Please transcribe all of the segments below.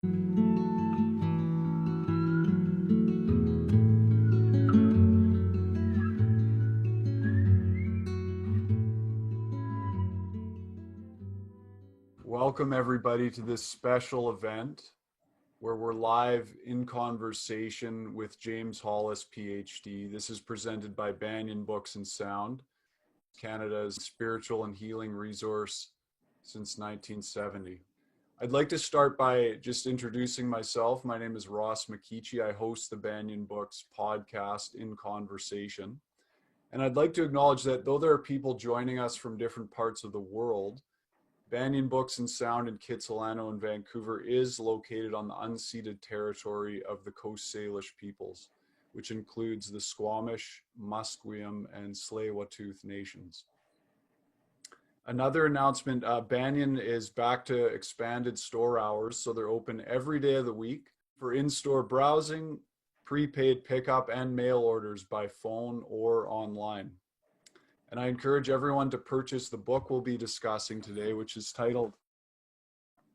Welcome everybody to this special event where we're live in conversation with James Hollis, PhD. This is presented by Banyan Books and Sound, Canada's spiritual and healing resource since 1970. I'd like to start by just introducing myself. My name is Ross McKeechee. I host the Banyan Books podcast, In Conversation. And I'd like to acknowledge that though there are people joining us from different parts of the world, Banyan Books and Sound in Kitsilano and Vancouver is located on the unceded territory of the Coast Salish peoples, which includes the Squamish, Musqueam, and Tsleil-Waututh nations. Another announcement, Banyan is back to expanded store hours, so they're open every day of the week for in-store browsing, prepaid pickup, and mail orders by phone or online. And I encourage everyone to purchase the book we'll be discussing today, which is titled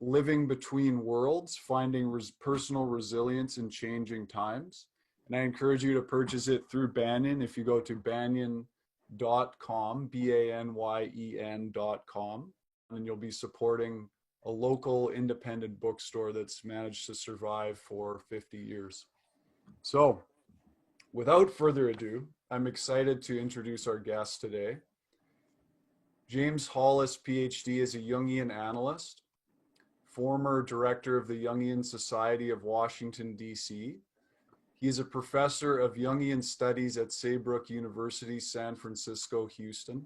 Living Between Worlds, Finding Personal Resilience in Changing Times. And I encourage you to purchase it through Banyan. If you go to banyan.com, banyen.com, and you'll be supporting a local independent bookstore that's managed to survive for 50 years. So, without further ado, I'm excited to introduce our guest today. James Hollis, PhD, is a Jungian analyst, former director of the Jungian Society of Washington, D.C. He is a professor of Jungian studies at Saybrook University, San Francisco, Houston.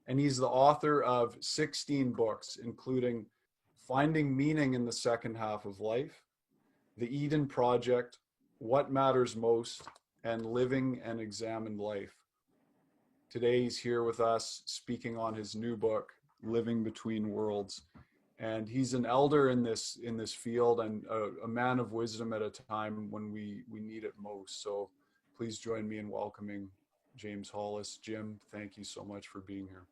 And he's the author of 16 books, including Finding Meaning in the Second Half of Life, The Eden Project, What Matters Most, and Living an Examined Life. Today he's here with us speaking on his new book, Living Between Worlds. And he's an elder in this field and a man of wisdom at a time when we need it most. So please join me in welcoming James Hollis. Jim, thank you so much for being here.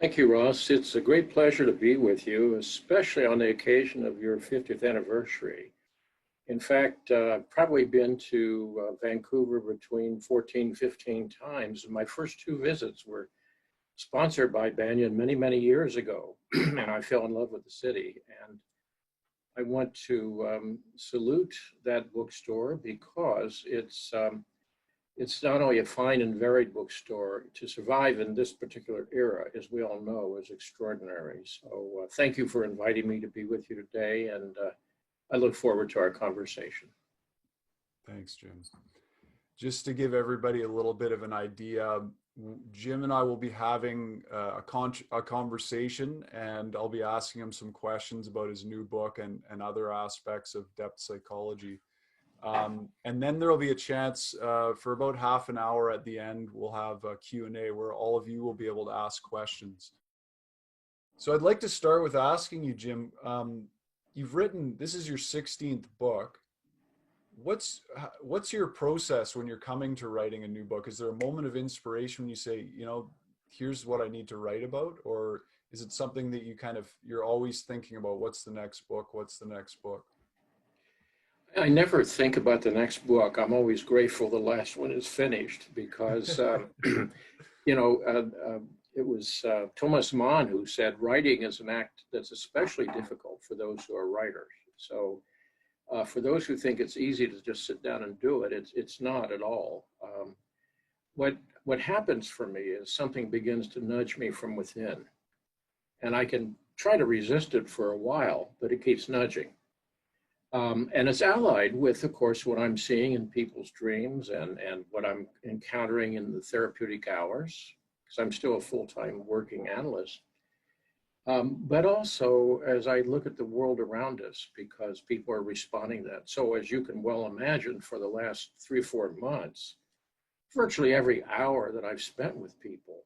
Thank you, Ross. It's a great pleasure to be with you, especially on the occasion of your 50th anniversary. In fact, I've probably been to Vancouver between 14, 15 times. My first two visits were sponsored by Banyan many, many years ago, and I fell in love with the city. And I want to salute that bookstore because it's not only a fine and varied bookstore. To survive in this particular era, as we all know, is extraordinary. So thank you for inviting me to be with you today, and I look forward to our conversation. Thanks, Jim. Just to give everybody a little bit of an idea, Jim and I will be having a conversation, and I'll be asking him some questions about his new book and other aspects of depth psychology. And then there'll be a chance for about half an hour at the end. We'll have a Q&A where all of you will be able to ask questions. So I'd like to start with asking you, Jim, you've written, this is your 16th book. What's your process when you're coming to writing a new book? Is there a moment of inspiration when you say, here's what I need to write about? Or is it something that you're always thinking about, what's the next book? What's the next book? I never think about the next book. I'm always grateful the last one is finished because, it was Thomas Mann who said writing is an act that's especially difficult for those who are writers. So for those who think it's easy to just sit down and do it, it's not at all. What happens for me is something begins to nudge me from within. And I can try to resist it for a while, but it keeps nudging. And it's allied with, of course, what I'm seeing in people's dreams and what I'm encountering in the therapeutic hours, because I'm still a full-time working analyst. But also as I look at the world around us, because people are responding to that. So as you can well imagine, for the last 3 or 4 months, virtually every hour that I've spent with people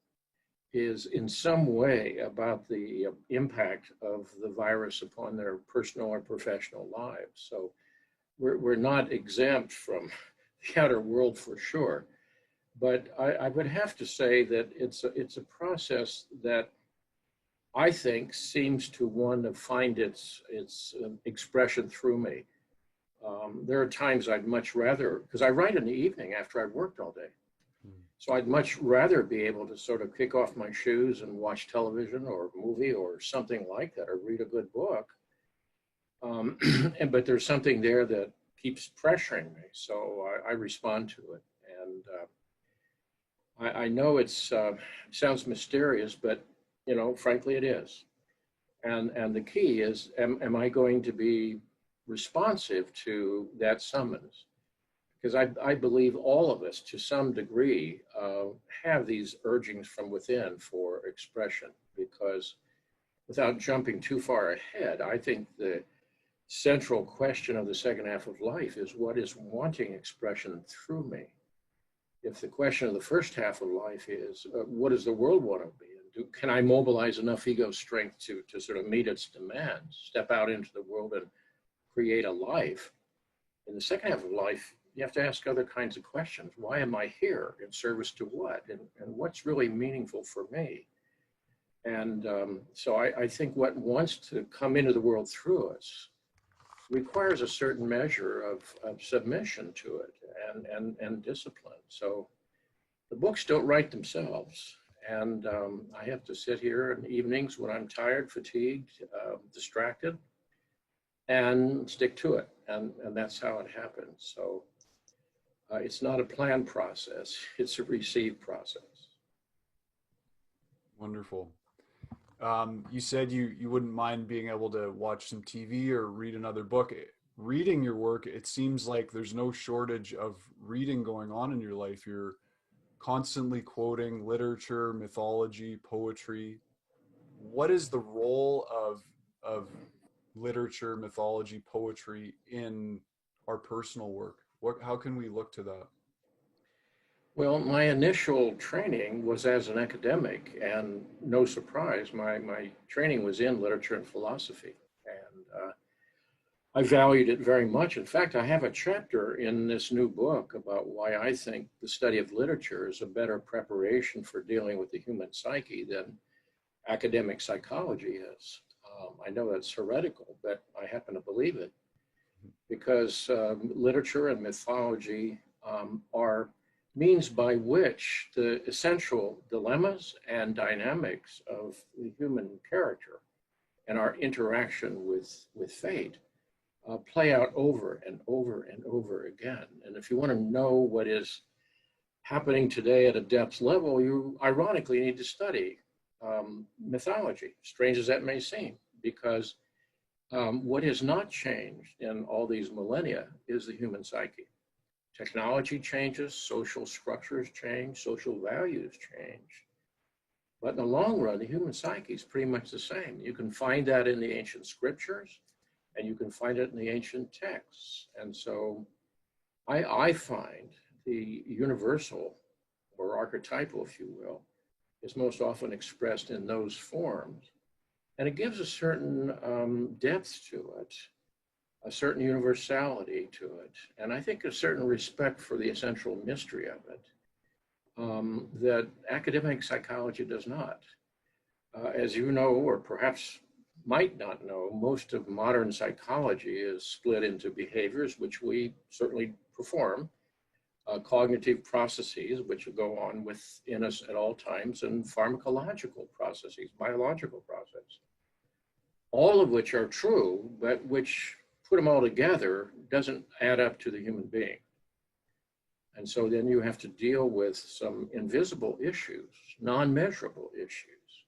is in some way about the impact of the virus upon their personal or professional lives. So we're not exempt from the outer world for sure. But I would have to say that it's a process that I think, seems to want to find its expression through me. There are times I'd much rather, because I write in the evening after I've worked all day. So I'd much rather be able to sort of kick off my shoes and watch television or a movie or something like that, or read a good book. But there's something there that keeps pressuring me, so I respond to it. And I know it sounds mysterious, but frankly, it is. And the key is, am I going to be responsive to that summons? Because I believe all of us, to some degree, have these urgings from within for expression. Because without jumping too far ahead, I think the central question of the second half of life is, what is wanting expression through me? If the question of the first half of life is, what does the world want to be? And can I mobilize enough ego strength to sort of meet its demands, step out into the world and create a life? In the second half of life, you have to ask other kinds of questions. Why am I here? In service to what? And what's really meaningful for me? And so I think what wants to come into the world through us requires a certain measure of submission to it and discipline. So the books don't write themselves. And I have to sit here in evenings when I'm tired, fatigued, distracted, and stick to it. And that's how it happens. So it's not a planned process, it's a received process. Wonderful. You said you wouldn't mind being able to watch some TV or read another book. Reading your work, it seems like there's no shortage of reading going on in your life. You're constantly quoting literature, mythology, poetry. What is the role of literature, mythology, poetry in our personal work? How can we look to that? Well, my initial training was as an academic, and no surprise, my training was in literature and philosophy. And I valued it very much. In fact, I have a chapter in this new book about why I think the study of literature is a better preparation for dealing with the human psyche than academic psychology is. I know that's heretical, but I happen to believe it because literature and mythology are means by which the essential dilemmas and dynamics of the human character and our interaction with fate play out over and over and over again. And if you want to know what is happening today at a depth level, you ironically need to study mythology, strange as that may seem, because what has not changed in all these millennia is the human psyche. Technology changes, social structures change, social values change. But in the long run, the human psyche is pretty much the same. You can find that in the ancient scriptures, and you can find it in the ancient texts. And so I find the universal, or archetypal, if you will, is most often expressed in those forms. And it gives a certain depth to it, a certain universality to it, and I think a certain respect for the essential mystery of it that academic psychology does not. As you know, or perhaps might not know, most of modern psychology is split into behaviors, which we certainly perform, cognitive processes, which go on within us at all times, and pharmacological processes, biological processes, all of which are true, but which put them all together doesn't add up to the human being. And so then you have to deal with some invisible issues, non-measurable issues,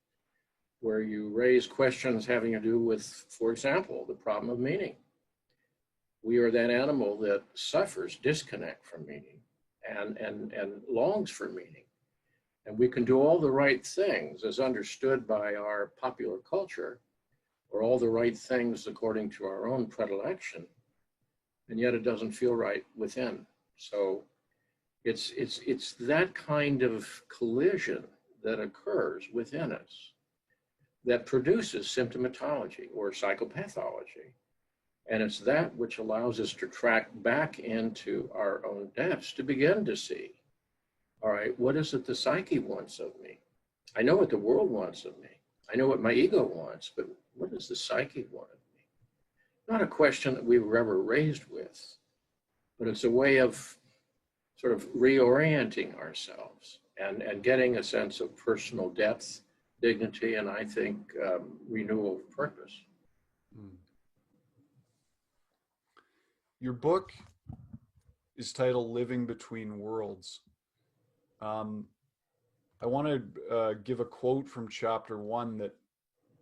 where you raise questions having to do with, for example, the problem of meaning. We are that animal that suffers disconnect from meaning and longs for meaning. And we can do all the right things as understood by our popular culture, or all the right things according to our own predilection, and yet it doesn't feel right within. So it's that kind of collision that occurs within us that produces symptomatology or psychopathology. And it's that which allows us to track back into our own depths to begin to see, all right, what is it the psyche wants of me? I know what the world wants of me. I know what my ego wants, but what does the psyche want of me? Not a question that we were ever raised with, but it's a way of sort of reorienting ourselves and getting a sense of personal depth, dignity, and I think renewal of purpose. Mm. Your book is titled Living Between Worlds. I want to give a quote from chapter 1 that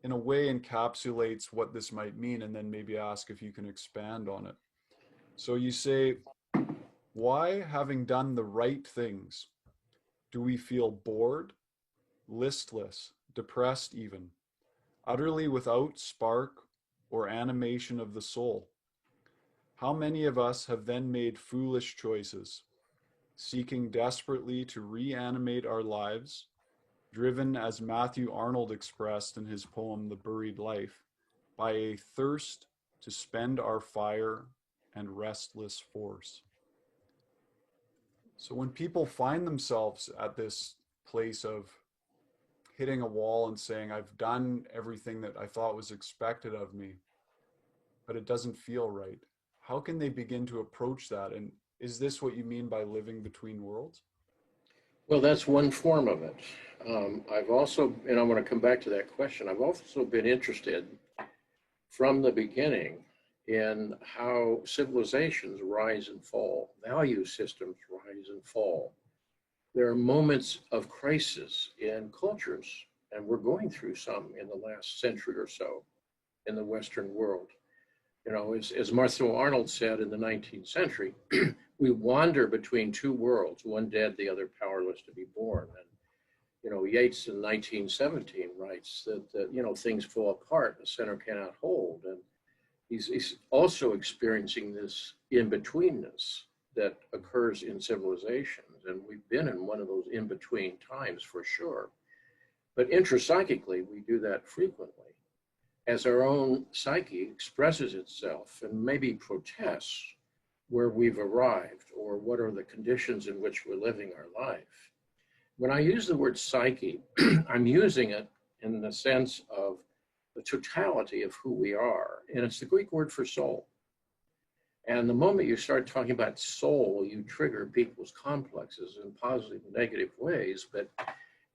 in a way encapsulates what this might mean, and then maybe ask if you can expand on it. So you say, why, having done the right things, do we feel bored, listless, depressed even, utterly without spark or animation of the soul? How many of us have then made foolish choices, seeking desperately to reanimate our lives, driven, as Matthew Arnold expressed in his poem The Buried Life, by a thirst to spend our fire and restless force? So when people find themselves at this place of hitting a wall and saying, I've done everything that I thought was expected of me, but it doesn't feel right, how can they begin to approach that? And is this what you mean by living between worlds? Well, that's one form of it. I've also, and I want to come back to that question, I've also been interested from the beginning in how civilizations rise and fall, value systems rise and fall. There are moments of crisis in cultures, and we're going through some in the last century or so in the Western world. You know, as Martha Arnold said in the 19th century, we wander between two worlds, one dead, the other powerless to be born. And, you know, Yeats in 1917 writes that you know, things fall apart, the center cannot hold. And he's also experiencing this in-betweenness that occurs in civilizations. And we've been in one of those in-between times for sure. But intrapsychically, we do that frequently as our own psyche expresses itself and maybe protests where we've arrived or what are the conditions in which we're living our life. When I use the word psyche, I'm using it in the sense of the totality of who we are. And it's the Greek word for soul. And the moment you start talking about soul, you trigger people's complexes in positive and negative ways. But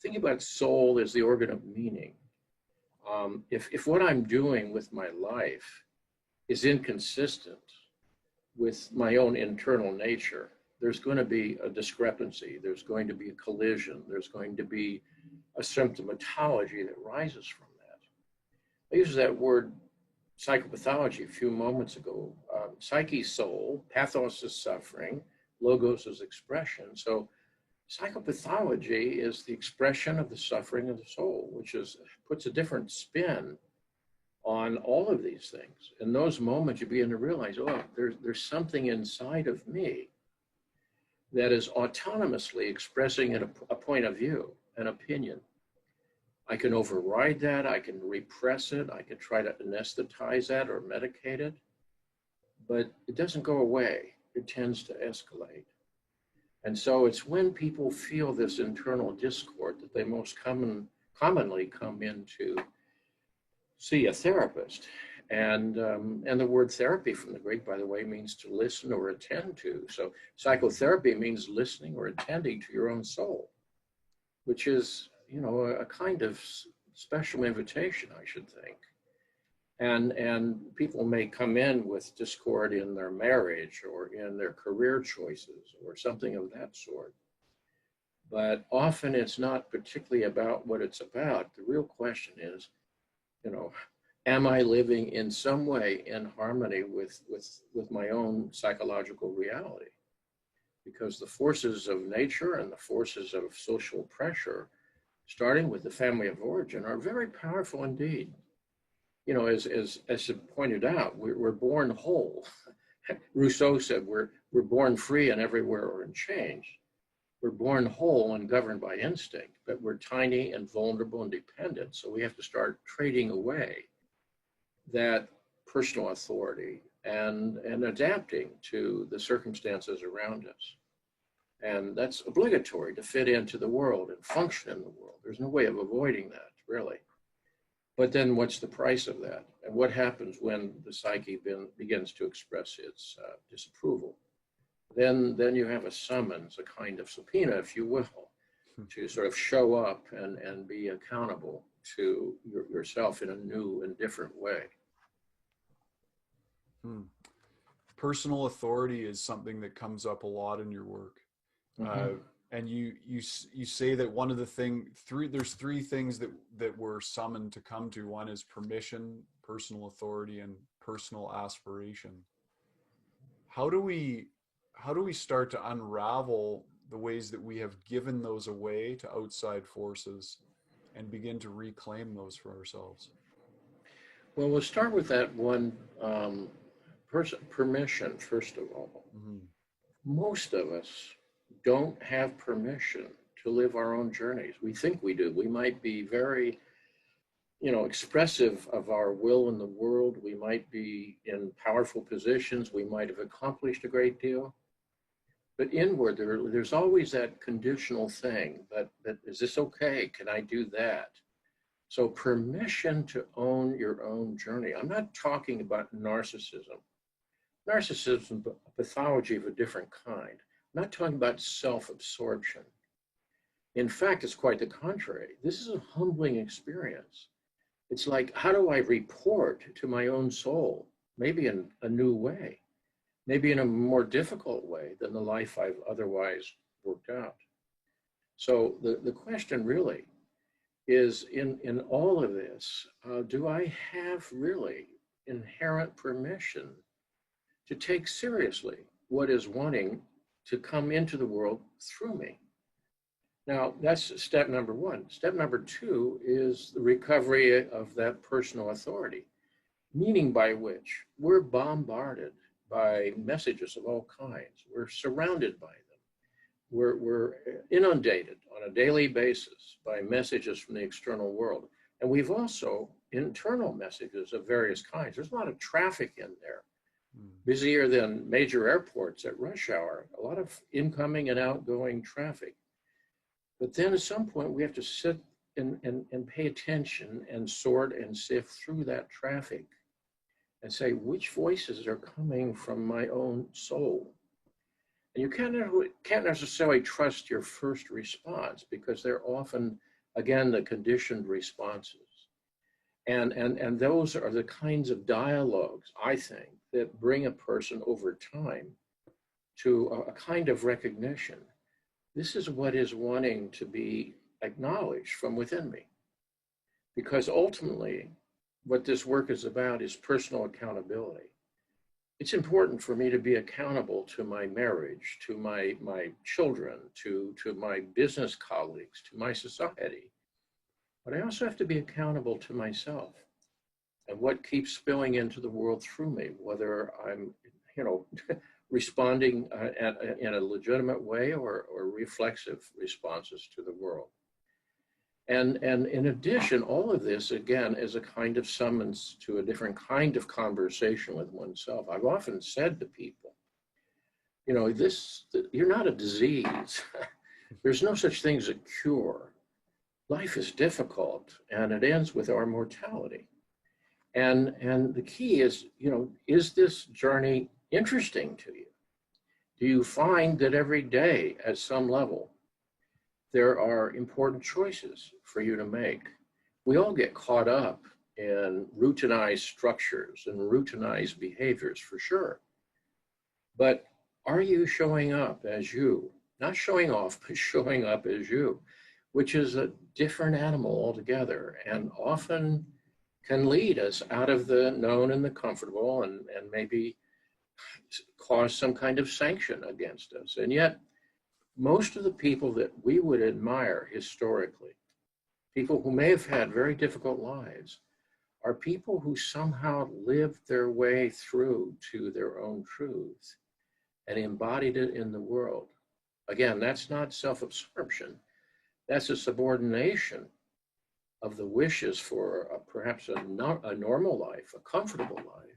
think about soul as the organ of meaning. If what I'm doing with my life is inconsistent with my own internal nature, there's going to be a discrepancy, there's going to be a collision, there's going to be a symptomatology that rises from that. I used that word psychopathology a few moments ago. Psyche, soul, pathos is suffering, logos is expression. So psychopathology is the expression of the suffering of the soul, which puts a different spin on all of these things. In those moments, you begin to realize, oh, there's something inside of me that is autonomously expressing a point of view, an opinion. I can override that, I can repress it, I can try to anesthetize that or medicate it, but it doesn't go away. It tends to escalate. And so it's when people feel this internal discord that they most commonly come in to see a therapist. And the word therapy from the Greek, by the way, means to listen or attend to. So psychotherapy means listening or attending to your own soul, which is, you know, a kind of special invitation, I should think. And people may come in with discord in their marriage or in their career choices or something of that sort. But often it's not particularly about what it's about. The real question is, you know, am I living in some way in harmony with my own psychological reality? Because the forces of nature and the forces of social pressure, starting with the family of origin, are very powerful indeed. You know, as pointed out, we're born whole. Rousseau said we're born free and everywhere or unchanged. We're born whole and governed by instinct, but we're tiny and vulnerable and dependent. So we have to start trading away that personal authority and adapting to the circumstances around us. And that's obligatory to fit into the world and function in the world. There's no way of avoiding that, really. But then what's the price of that? And what happens when the psyche begins to express its disapproval? Then you have a summons, a kind of subpoena, if you will, to sort of show up and be accountable to yourself in a new and different way. Personal authority is something that comes up a lot in your work. And you say that one of the there's three things that we're summoned to come to. One is permission, personal authority, and personal aspiration. How do we start to unravel the ways that we have given those away to outside forces and begin to reclaim those for ourselves? Well, we'll start with that one, permission, first of all. Most of us don't have permission to live our own journeys. We think we do. We might be very, expressive of our will in the world. We might be in powerful positions. We might have accomplished a great deal. But inward, there's always that conditional thing that is this okay? Can I do that? So permission to own your own journey. I'm not talking about narcissism. Narcissism is a pathology of a different kind. I'm not talking about self-absorption. In fact, it's quite the contrary. This is a humbling experience. It's like, how do I report to my own soul? Maybe in a new way, maybe in a more difficult way than the life I've otherwise worked out. So the question really is, in all of this, do I have really inherent permission to take seriously what is wanting to come into the world through me? Now, that's step number one. Step number two is the recovery of that personal authority, meaning by which we're bombarded by messages of all kinds. We're surrounded by them. We're inundated on a daily basis by messages from the external world. And we've also internal messages of various kinds. There's a lot of traffic in there, busier than major airports at rush hour, a lot of incoming and outgoing traffic. But then at some point we have to sit and pay attention and sort and sift through that traffic and say, which voices are coming from my own soul? And you can't necessarily trust your first response because they're often, again, the conditioned responses. And those are the kinds of dialogues, I think, that bring a person over time to a kind of recognition. This is what is wanting to be acknowledged from within me. Because ultimately, what this work is about is personal accountability. It's important for me to be accountable to my marriage, to my children, to my business colleagues, to my society. But I also have to be accountable to myself and what keeps spilling into the world through me, whether I'm, responding in a legitimate way or reflexive responses to the world. And in addition, all of this, again, is a kind of summons to a different kind of conversation with oneself. I've often said to people, you're not a disease. There's no such thing as a cure. Life is difficult, and it ends with our mortality. And the key is, is this journey interesting to you? Do you find that every day at some level, there are important choices for you to make? We all get caught up in routinized structures and routinized behaviors for sure. But are you showing up as you? Not showing off, but showing up as you, which is a different animal altogether and often can lead us out of the known and the comfortable and maybe cause some kind of sanction against us. And yet, most of the people that we would admire historically, people who may have had very difficult lives, are people who somehow lived their way through to their own truth and embodied it in the world. Again, that's not self-absorption. That's a subordination of the wishes for perhaps a normal life, a comfortable life,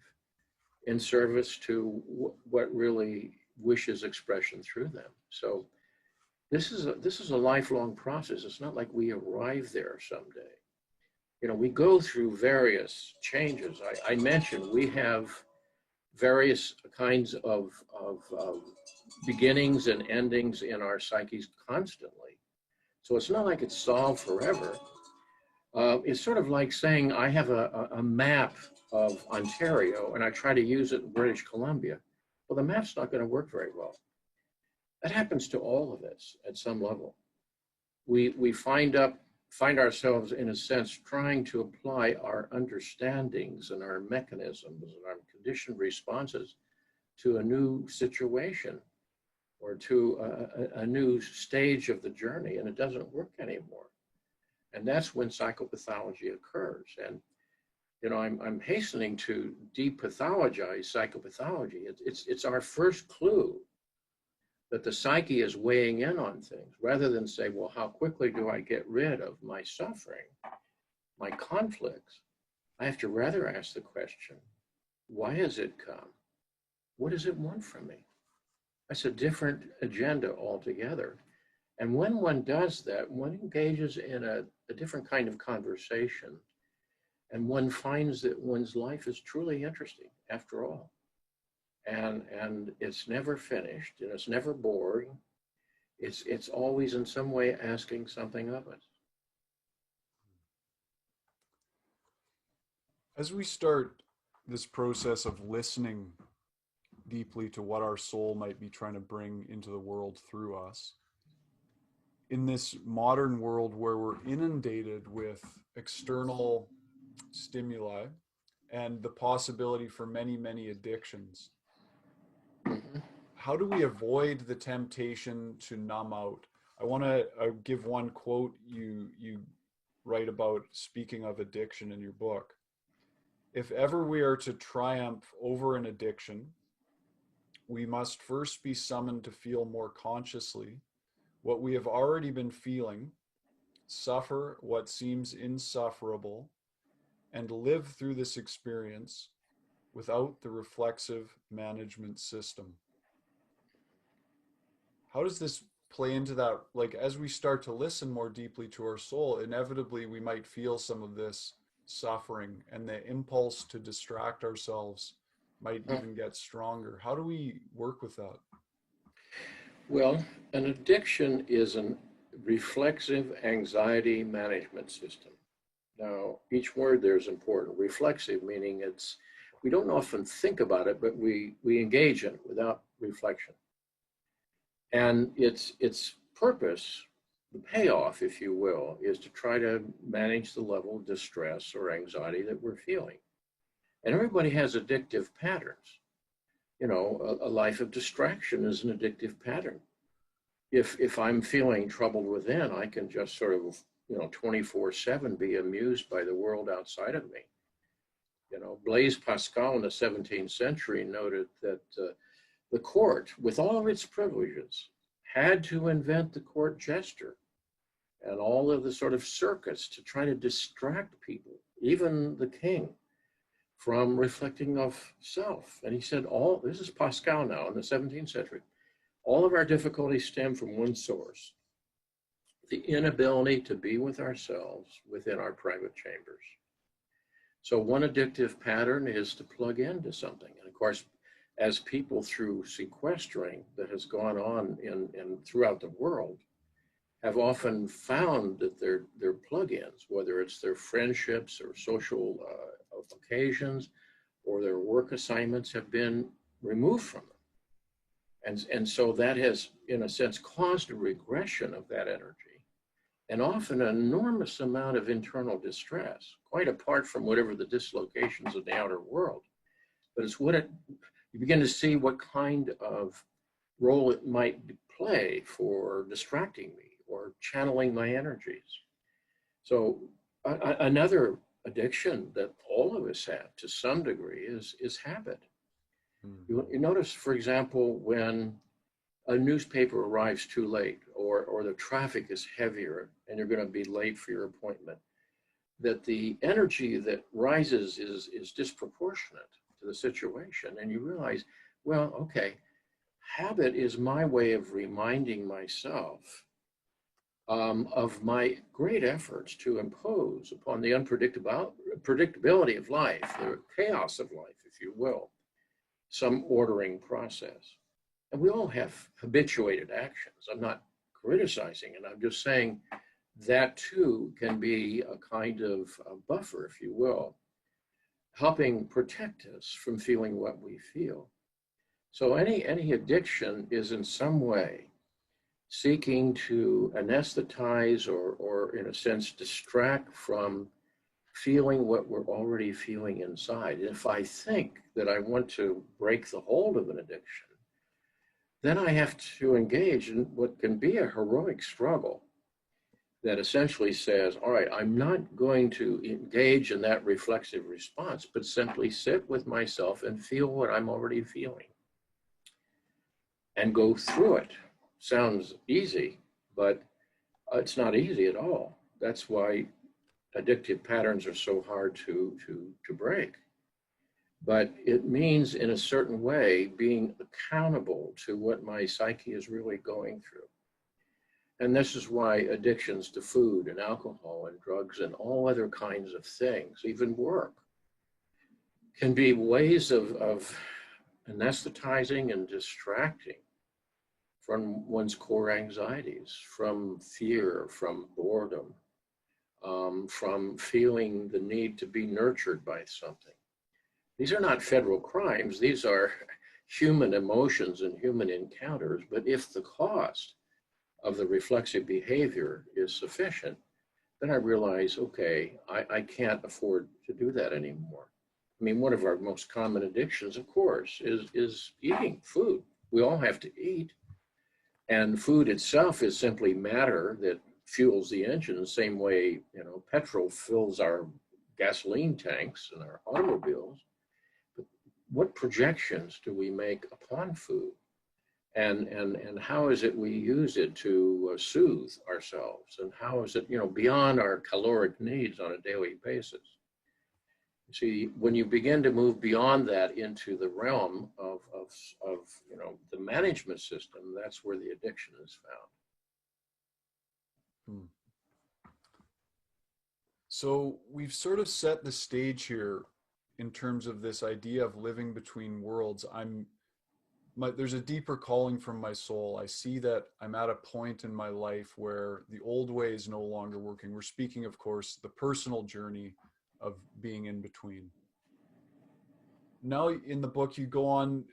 in service to what really wishes expression through them. So this is a lifelong process. It's not like we arrive there someday. we go through various changes. I mentioned we have various kinds of beginnings and endings in our psyches constantly. So it's not like it's solved forever. It's sort of like saying I have a map of Ontario and I try to use it in British Columbia. Well, the map's not going to work very well. That happens to all of us at some level. We find ourselves, in a sense, trying to apply our understandings and our mechanisms and our conditioned responses to a new situation or to a new stage of the journey, and it doesn't work anymore. And that's when psychopathology occurs. And I'm hastening to depathologize psychopathology. It's our first clue that the psyche is weighing in on things, rather than say, well, how quickly do I get rid of my suffering, my conflicts? I have to rather ask the question, why has it come? What does it want from me? That's a different agenda altogether. And when one does that, one engages in a different kind of conversation, and one finds that one's life is truly interesting after all. And it's never finished, and it's never boring. It's always in some way asking something of us. As we start this process of listening deeply to what our soul might be trying to bring into the world through us, in this modern world where we're inundated with external stimuli and the possibility for many, many addictions, how do we avoid the temptation to numb out? I want to give one quote you write about, speaking of addiction, in your book. If ever we are to triumph over an addiction, we must first be summoned to feel more consciously what we have already been feeling, suffer what seems insufferable, and live through this experience without the reflexive management system. How does this play into that? Like, as we start to listen more deeply to our soul, inevitably we might feel some of this suffering, and the impulse to distract ourselves might even get stronger. How do we work with that? Well, an addiction is a reflexive anxiety management system. Now, each word there is important. Reflexive, meaning we don't often think about it, but we engage in it without reflection. And its purpose, the payoff, if you will, is to try to manage the level of distress or anxiety that we're feeling. And everybody has addictive patterns. A life of distraction is an addictive pattern. If I'm feeling troubled within, I can just sort of, 24/7 be amused by the world outside of me. Blaise Pascal in the 17th century noted that the court, with all of its privileges, had to invent the court jester and all of the sort of circus to try to distract people, even the king, from reflecting of self. And he said, this is Pascal now in the 17th century, all of our difficulties stem from one source: the inability to be with ourselves within our private chambers. So one addictive pattern is to plug into something. And of course, as people, through sequestering that has gone on in throughout the world, have often found that their plug-ins, whether it's their friendships or social occasions or their work assignments, have been removed from them. And so that has, in a sense, caused a regression of that energy, and often an enormous amount of internal distress, quite apart from whatever the dislocations of the outer world. But it's you begin to see what kind of role it might play for distracting me or channeling my energies. So another addiction that all of us have to some degree is habit. You notice, for example, when a newspaper arrives too late, or the traffic is heavier and you're going to be late for your appointment, that the energy that rises is disproportionate to the situation. And you realize, well, okay, habit is my way of reminding myself of my great efforts to impose upon the predictability of life, the chaos of life, if you will, some ordering process. And we all have habituated actions. I'm not criticizing it. I'm just saying that too can be a kind of a buffer, if you will, helping protect us from feeling what we feel. So any addiction is in some way seeking to anesthetize or in a sense distract from feeling what we're already feeling inside. And if I think that I want to break the hold of an addiction, then I have to engage in what can be a heroic struggle that essentially says, all right, I'm not going to engage in that reflexive response, but simply sit with myself and feel what I'm already feeling and go through it. Sounds easy, but it's not easy at all. That's why addictive patterns are so hard to break. But it means, in a certain way, being accountable to what my psyche is really going through. And this is why addictions to food and alcohol and drugs and all other kinds of things, even work, can be ways of anesthetizing and distracting from one's core anxieties, from fear, from boredom, from feeling the need to be nurtured by something. These are not federal crimes. These are human emotions and human encounters. But if the cost of the reflexive behavior is sufficient, then I realize, okay, I can't afford to do that anymore. I mean, one of our most common addictions, of course, is eating food. We all have to eat. And food itself is simply matter that fuels the engine the same way, petrol fills our gasoline tanks and our automobiles. But what projections do we make upon food? And how is it we use it to soothe ourselves? And how is it, beyond our caloric needs on a daily basis? See, when you begin to move beyond that into the realm of the management system, that's where the addiction is found. So we've sort of set the stage here in terms of this idea of living between worlds. There's a deeper calling from my soul. I see that I'm at a point in my life where the old way is no longer working. We're speaking, of course, the personal journey of being in between. Now in the book, you go on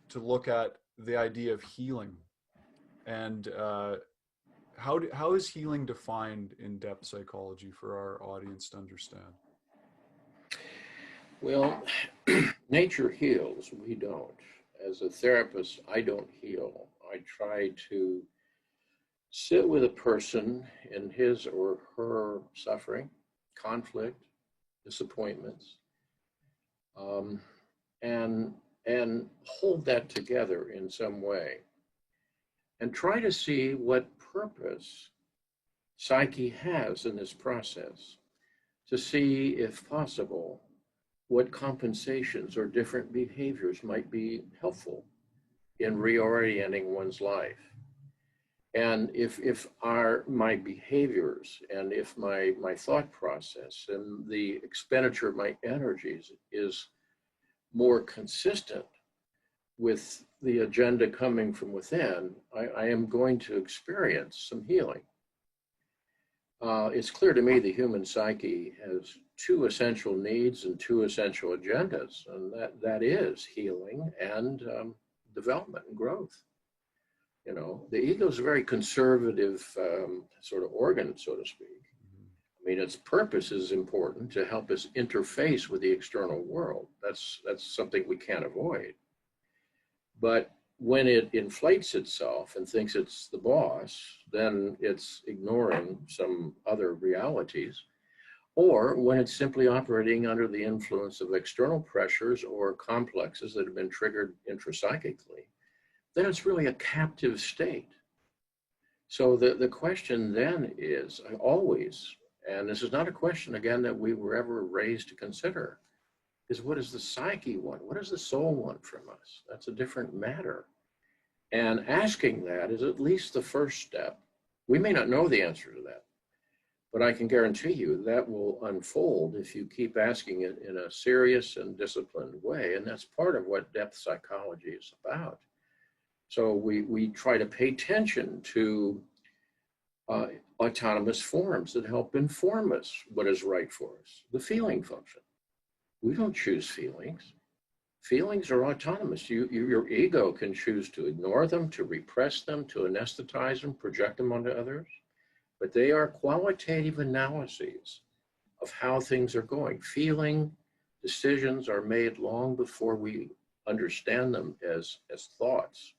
to look at the idea of healing. And how is healing defined in depth psychology for our audience to understand? Well, nature heals, we don't. As a therapist, I don't heal. I try to sit with a person in his or her suffering, conflict, disappointments, and hold that together in some way, and try to see what purpose psyche has in this process, to see, if possible, what compensations or different behaviors might be helpful in reorienting one's life. And if my behaviors and if my thought process and the expenditure of my energies is more consistent with the agenda coming from within, I am going to experience some healing. It's clear to me the human psyche has two essential needs and two essential agendas, and that is healing and development and growth. The ego is a very conservative sort of organ, so to speak. I mean, its purpose is important to help us interface with the external world. That's something we can't avoid. But when it inflates itself and thinks it's the boss, then it's ignoring some other realities. Or when it's simply operating under the influence of external pressures or complexes that have been triggered intrapsychically, then it's really a captive state. So the question then is always, and this is not a question, again, that we were ever raised to consider, is what does the psyche want? What does the soul want from us? That's a different matter. And asking that is at least the first step We may not know the answer to that, but I can guarantee you that will unfold if you keep asking it in a serious and disciplined way. And that's part of what depth psychology is about. So we try to pay attention to autonomous forms that help inform us what is right for us. The feeling function. We don't choose feelings. Feelings are autonomous. Your ego can choose to ignore them, to repress them, to anesthetize them, project them onto others. But they are qualitative analyses of how things are going. Feeling decisions are made long before we understand them as thoughts.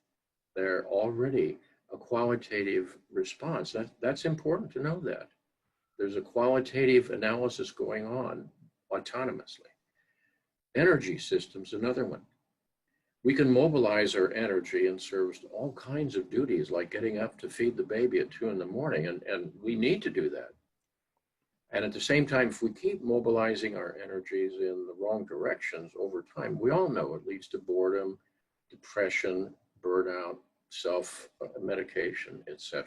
They're already a qualitative response. That's important to know that. There's a qualitative analysis going on autonomously. Energy systems, another one. We can mobilize our energy in service to all kinds of duties, like getting up to feed the baby at 2 a.m, and we need to do that. And at the same time, if we keep mobilizing our energies in the wrong directions over time, we all know it leads to boredom, depression, burnout, self-medication, etc.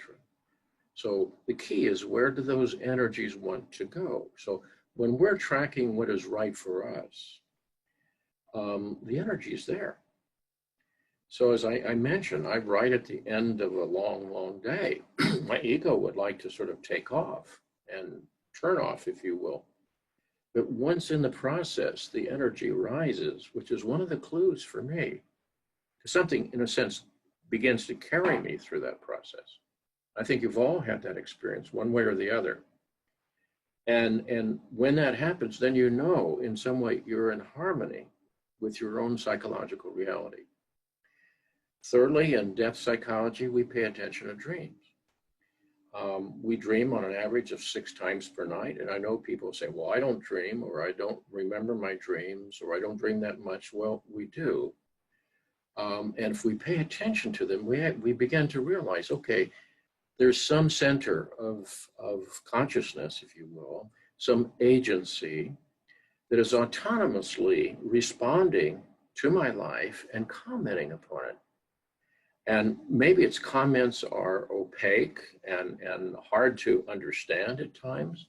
So the key is, where do those energies want to go? So when we're tracking what is right for us, the energy is there. So as I mentioned, I write at the end of a long, long day. My ego would like to sort of take off and turn off, if you will. But once in the process, the energy rises, which is one of the clues for me. Something, in a sense, begins to carry me through that process. I think you've all had that experience, one way or the other. And when that happens, then you know in some way you're in harmony with your own psychological reality. Thirdly, in depth psychology, we pay attention to dreams. We dream on an average of 6 times per night. And I know people say, well, I don't dream, or I don't remember my dreams, or I don't dream that much. Well, we do. And if we pay attention to them, we begin to realize, okay, there's some center of consciousness, if you will, some agency that is autonomously responding to my life and commenting upon it. And maybe its comments are opaque and hard to understand at times,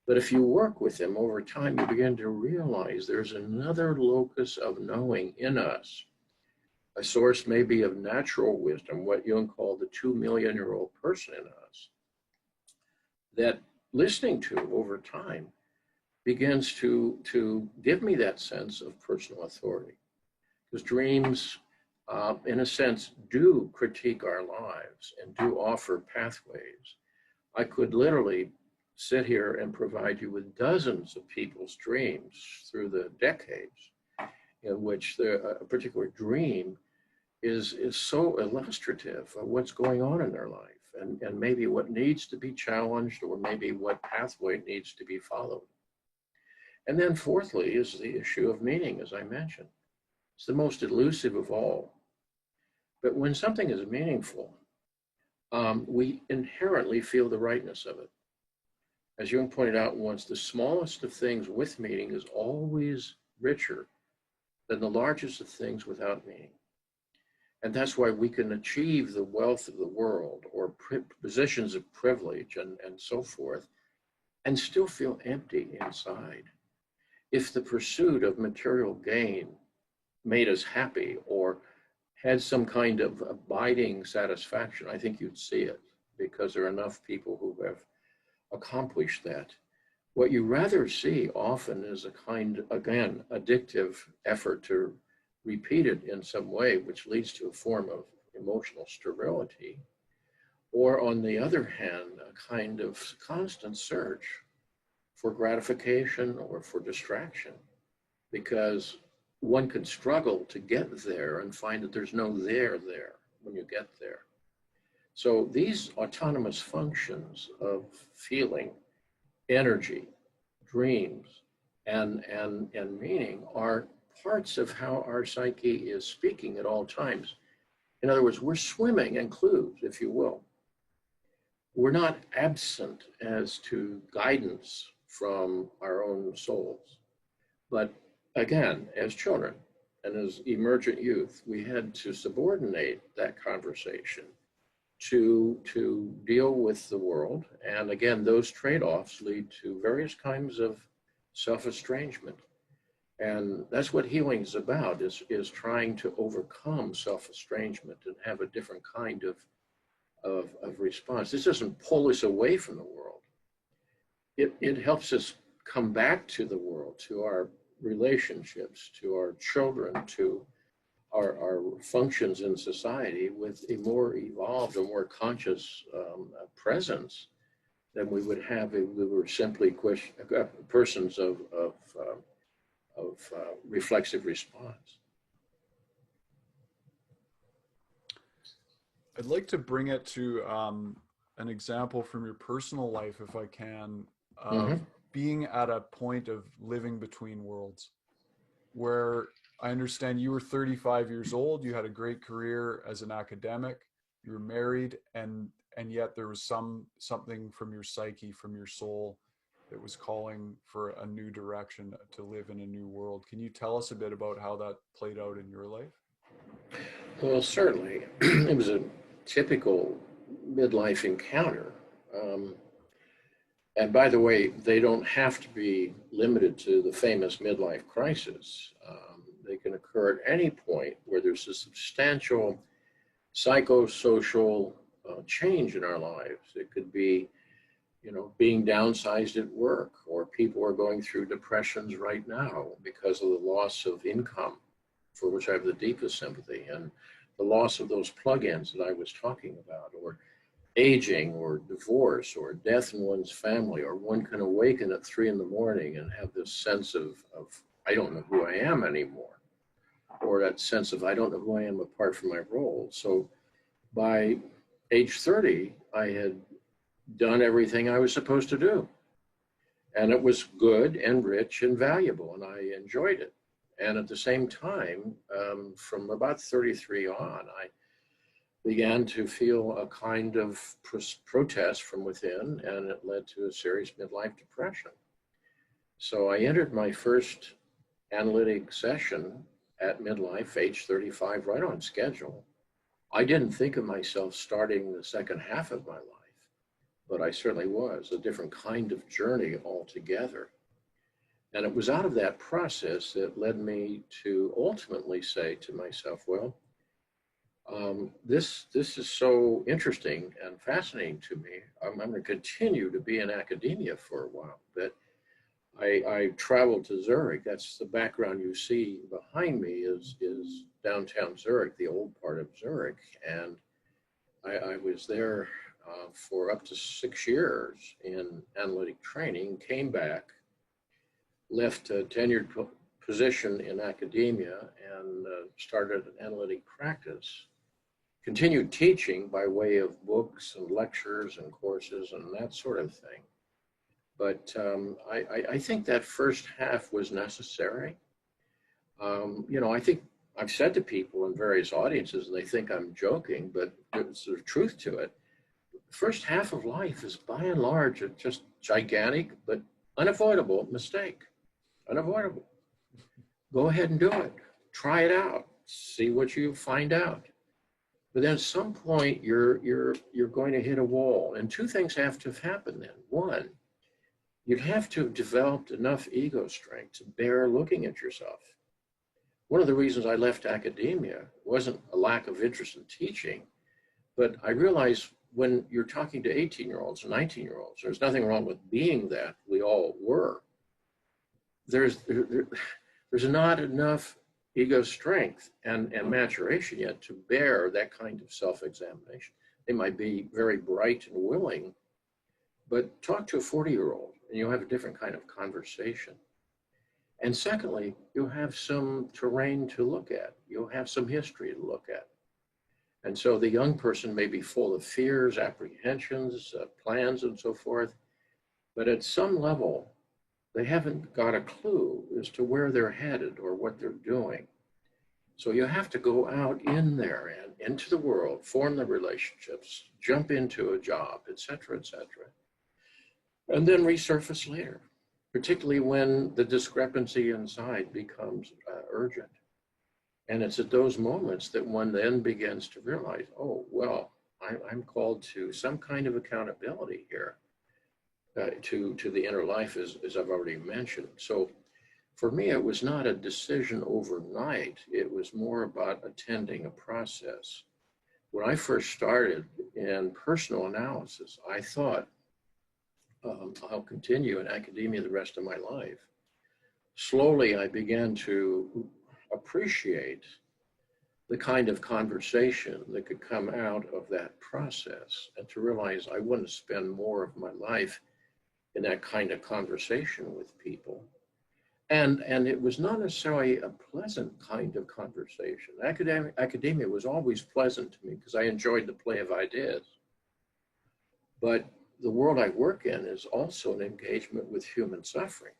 but if you work with them over time, you begin to realize there's another locus of knowing in us, a source maybe of natural wisdom, what Jung called the 2-million-year-old person in us, that listening to over time begins to give me that sense of personal authority. Because dreams, in a sense, do critique our lives and do offer pathways. I could literally sit here and provide you with dozens of people's dreams through the decades, in which a particular dream is so illustrative of what's going on in their life, and maybe what needs to be challenged, or maybe what pathway needs to be followed. And then fourthly is the issue of meaning, as I mentioned. It's the most elusive of all. But when something is meaningful, we inherently feel the rightness of it. As Jung pointed out once, the smallest of things with meaning is always richer than the largest of things without meaning. And that's why we can achieve the wealth of the world, or positions of privilege and so forth, and still feel empty inside. If the pursuit of material gain made us happy, or had some kind of abiding satisfaction, I think you'd see it, because there are enough people who have accomplished that. What you rather see often is a kind, again, addictive effort to repeat it in some way, which leads to a form of emotional sterility. Or on the other hand, a kind of constant search for gratification or for distraction, because one can struggle to get there and find that there's no there when you get there. So these autonomous functions of feeling, energy, dreams, and meaning are parts of how our psyche is speaking at all times. In other words, we're swimming in clues, if you will. We're not absent as to guidance from our own souls. But again, as children and as emergent youth, we had to subordinate that conversation to deal with the world. And again, those trade-offs lead to various kinds of self-estrangement. And that's what healing is about, is trying to overcome self-estrangement and have a different kind of response. This doesn't pull us away from the world. It helps us come back to the world, to our relationships, to our children, to our functions in society with a more evolved or more conscious presence than we would have if we were simply persons of reflexive response. I'd like to bring it to an example from your personal life, if I can, of being at a point of living between worlds, where I understand you were 35 years old, you had a great career as an academic, you were married, and yet there was something from your psyche, from your soul, that was calling for a new direction, to live in a new world. Can you tell us a bit about how that played out in your life? Well, certainly. It was a typical midlife encounter. And by the way, they don't have to be limited to the famous midlife crisis. They can occur at any point where there's a substantial psychosocial change in our lives. It could be, being downsized at work, or people are going through depressions right now because of the loss of income, for which I have the deepest sympathy, and the loss of those plug-ins that I was talking about, or aging, or divorce, or death in one's family, or one can awaken at 3 in the morning and have this sense of I don't know who I am anymore, or that sense of I don't know who I am apart from my role. So by age 30, I had done everything I was supposed to do. And it was good and rich and valuable, and I enjoyed it. And at the same time, from about 33 on, I began to feel a kind of protest from within, and it led to a serious midlife depression. So I entered my first analytic session at midlife, age 35, right on schedule. I didn't think of myself starting the second half of my life, but I certainly was, a different kind of journey altogether. And it was out of that process that led me to ultimately say to myself, well, this is so interesting and fascinating to me. I'm going to continue to be in academia for a while. But I traveled to Zurich. That's the background you see behind me is downtown Zurich, the old part of Zurich. And I was there for up to 6 years in analytic training, came back, left a tenured position in academia, and started an analytic practice. Continued teaching by way of books and lectures and courses and that sort of thing. But I think that first half was necessary. I think I've said to people in various audiences, and they think I'm joking, but there's the truth to it. The first half of life is by and large a just gigantic but unavoidable mistake. Unavoidable. Go ahead and do it. Try it out. See what you find out. But then at some point you're going to hit a wall, and two things have to have happened then. One, you'd have to have developed enough ego strength to bear looking at yourself. One of the reasons I left academia wasn't a lack of interest in teaching, but I realized when you're talking to 18-year-olds and 19-year-olds, there's nothing wrong with being that. We all were. There's not enough ego strength and maturation yet to bear that kind of self-examination. They might be very bright and willing, but talk to a 40-year-old and you'll have a different kind of conversation. And secondly, you'll have some terrain to look at. You'll have some history to look at. And so the young person may be full of fears, apprehensions, plans, and so forth, but at some level, they haven't got a clue as to where they're headed or what they're doing. So you have to go out in there and into the world, form the relationships, jump into a job, et cetera, and then resurface later, particularly when the discrepancy inside becomes urgent. And it's at those moments that one then begins to realize, oh, well, I'm called to some kind of accountability here, to the inner life, as I've already mentioned. So for me, it was not a decision overnight. It was more about attending a process. When I first started in personal analysis, I thought, I'll continue in academia the rest of my life. Slowly, I began to appreciate the kind of conversation that could come out of that process, and to realize I want to spend more of my life in that kind of conversation with people. And it was not necessarily a pleasant kind of conversation. Academia was always pleasant to me because I enjoyed the play of ideas. But the world I work in is also an engagement with human suffering.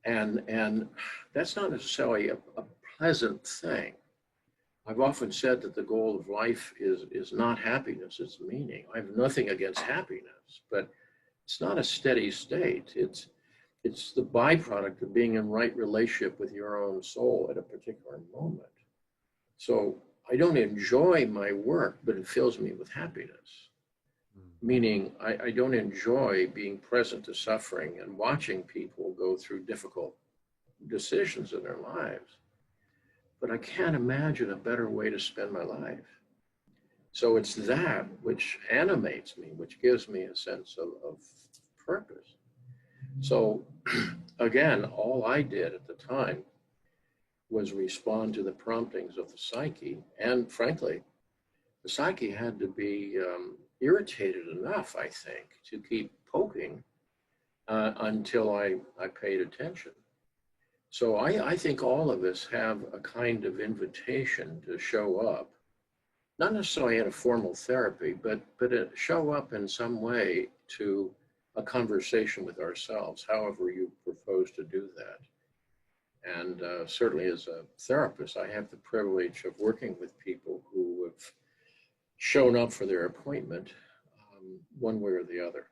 And that's not necessarily a pleasant thing. I've often said that the goal of life is not happiness, it's meaning. I have nothing against happiness, but it's not a steady state. It's the byproduct of being in right relationship with your own soul at a particular moment. So I don't enjoy my work, but it fills me with happiness. Meaning I don't enjoy being present to suffering and watching people go through difficult decisions in their lives. But I can't imagine a better way to spend my life. So it's that which animates me, which gives me a sense of purpose. So again, all I did at the time was respond to the promptings of the psyche. And frankly, the psyche had to be irritated enough, I think, to keep poking until I paid attention. So I think all of us have a kind of invitation to show up, not necessarily in a formal therapy, but show up in some way to a conversation with ourselves, however you propose to do that. And certainly as a therapist, I have the privilege of working with people who have shown up for their appointment one way or the other.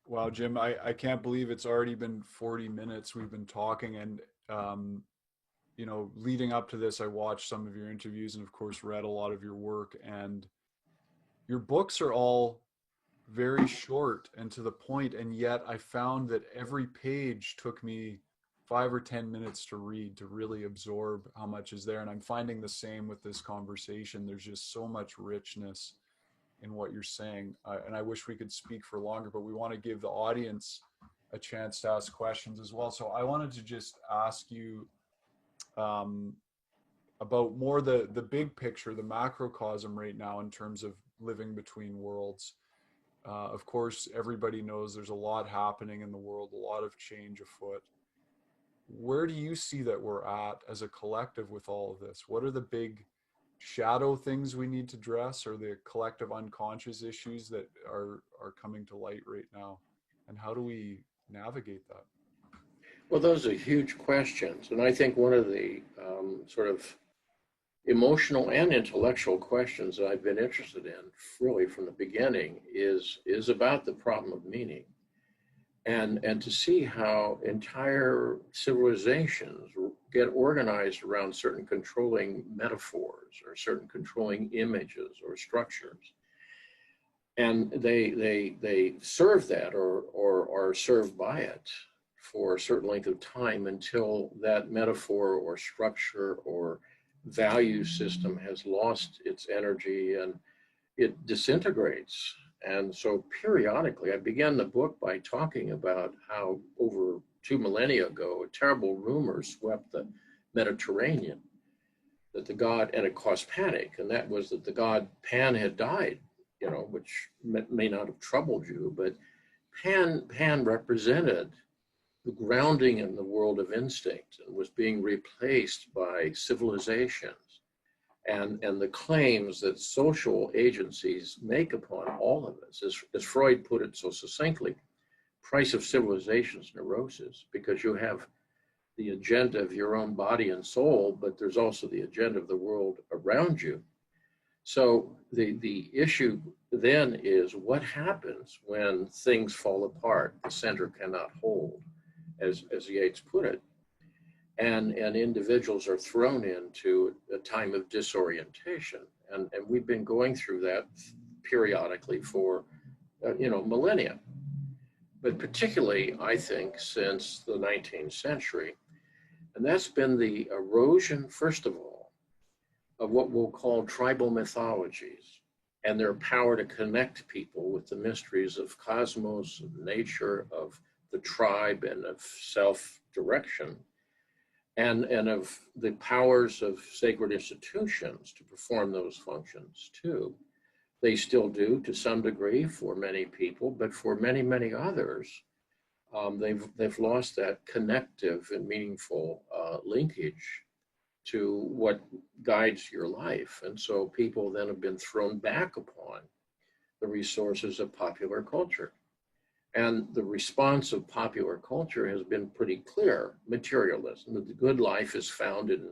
Wow, Jim, I can't believe it's already been 40 minutes we've been talking. And, you know, leading up to this, I watched some of your interviews and, of course, read a lot of your work. And your books are all very short and to the point, and yet I found that every page took me 5 or 10 minutes to read, to really absorb how much is there. And I'm finding the same with this conversation. There's just so much richness in what you're saying, and I wish we could speak for longer, but we want to give the audience a chance to ask questions as well. So I wanted to just ask you about more the big picture, the macrocosm right now in terms of living between worlds. Of course, everybody knows there's a lot happening in the world, a lot of change afoot. Where do you see that we're at as a collective with all of this? What are the big shadow things we need to address, or the collective unconscious issues that are coming to light right now? And how do we navigate that? Well, those are huge questions. And I think one of the sort of emotional and intellectual questions that I've been interested in really from the beginning is about the problem of meaning, and to see how entire civilizations get organized around certain controlling metaphors or certain controlling images or structures, and they serve that or are served by it for a certain length of time until that metaphor or structure or value system has lost its energy and it disintegrates. And so periodically, I began the book by talking about how over 2 millennia ago, a terrible rumor swept the Mediterranean, that the god, and it caused panic, and that was that the god Pan had died, you know, which may not have troubled you, but Pan represented the grounding in the world of instinct and was being replaced by civilizations and the claims that social agencies make upon all of us. As Freud put it so succinctly, price of civilization's neurosis, because you have the agenda of your own body and soul, but there's also the agenda of the world around you. So the issue then is what happens when things fall apart, the center cannot hold, as Yeats put it. and individuals are thrown into a time of disorientation. And we've been going through that periodically for, millennia. But particularly, I think, since the 19th century. And that's been the erosion, first of all, of what we'll call tribal mythologies and their power to connect people with the mysteries of cosmos, of nature, of the tribe, and of self-direction, and of the powers of sacred institutions to perform those functions too. They still do to some degree for many people, but for many, many others, they've lost that connective and meaningful linkage to what guides your life. And so people then have been thrown back upon the resources of popular culture. And the response of popular culture has been pretty clear: materialism. The good life is found in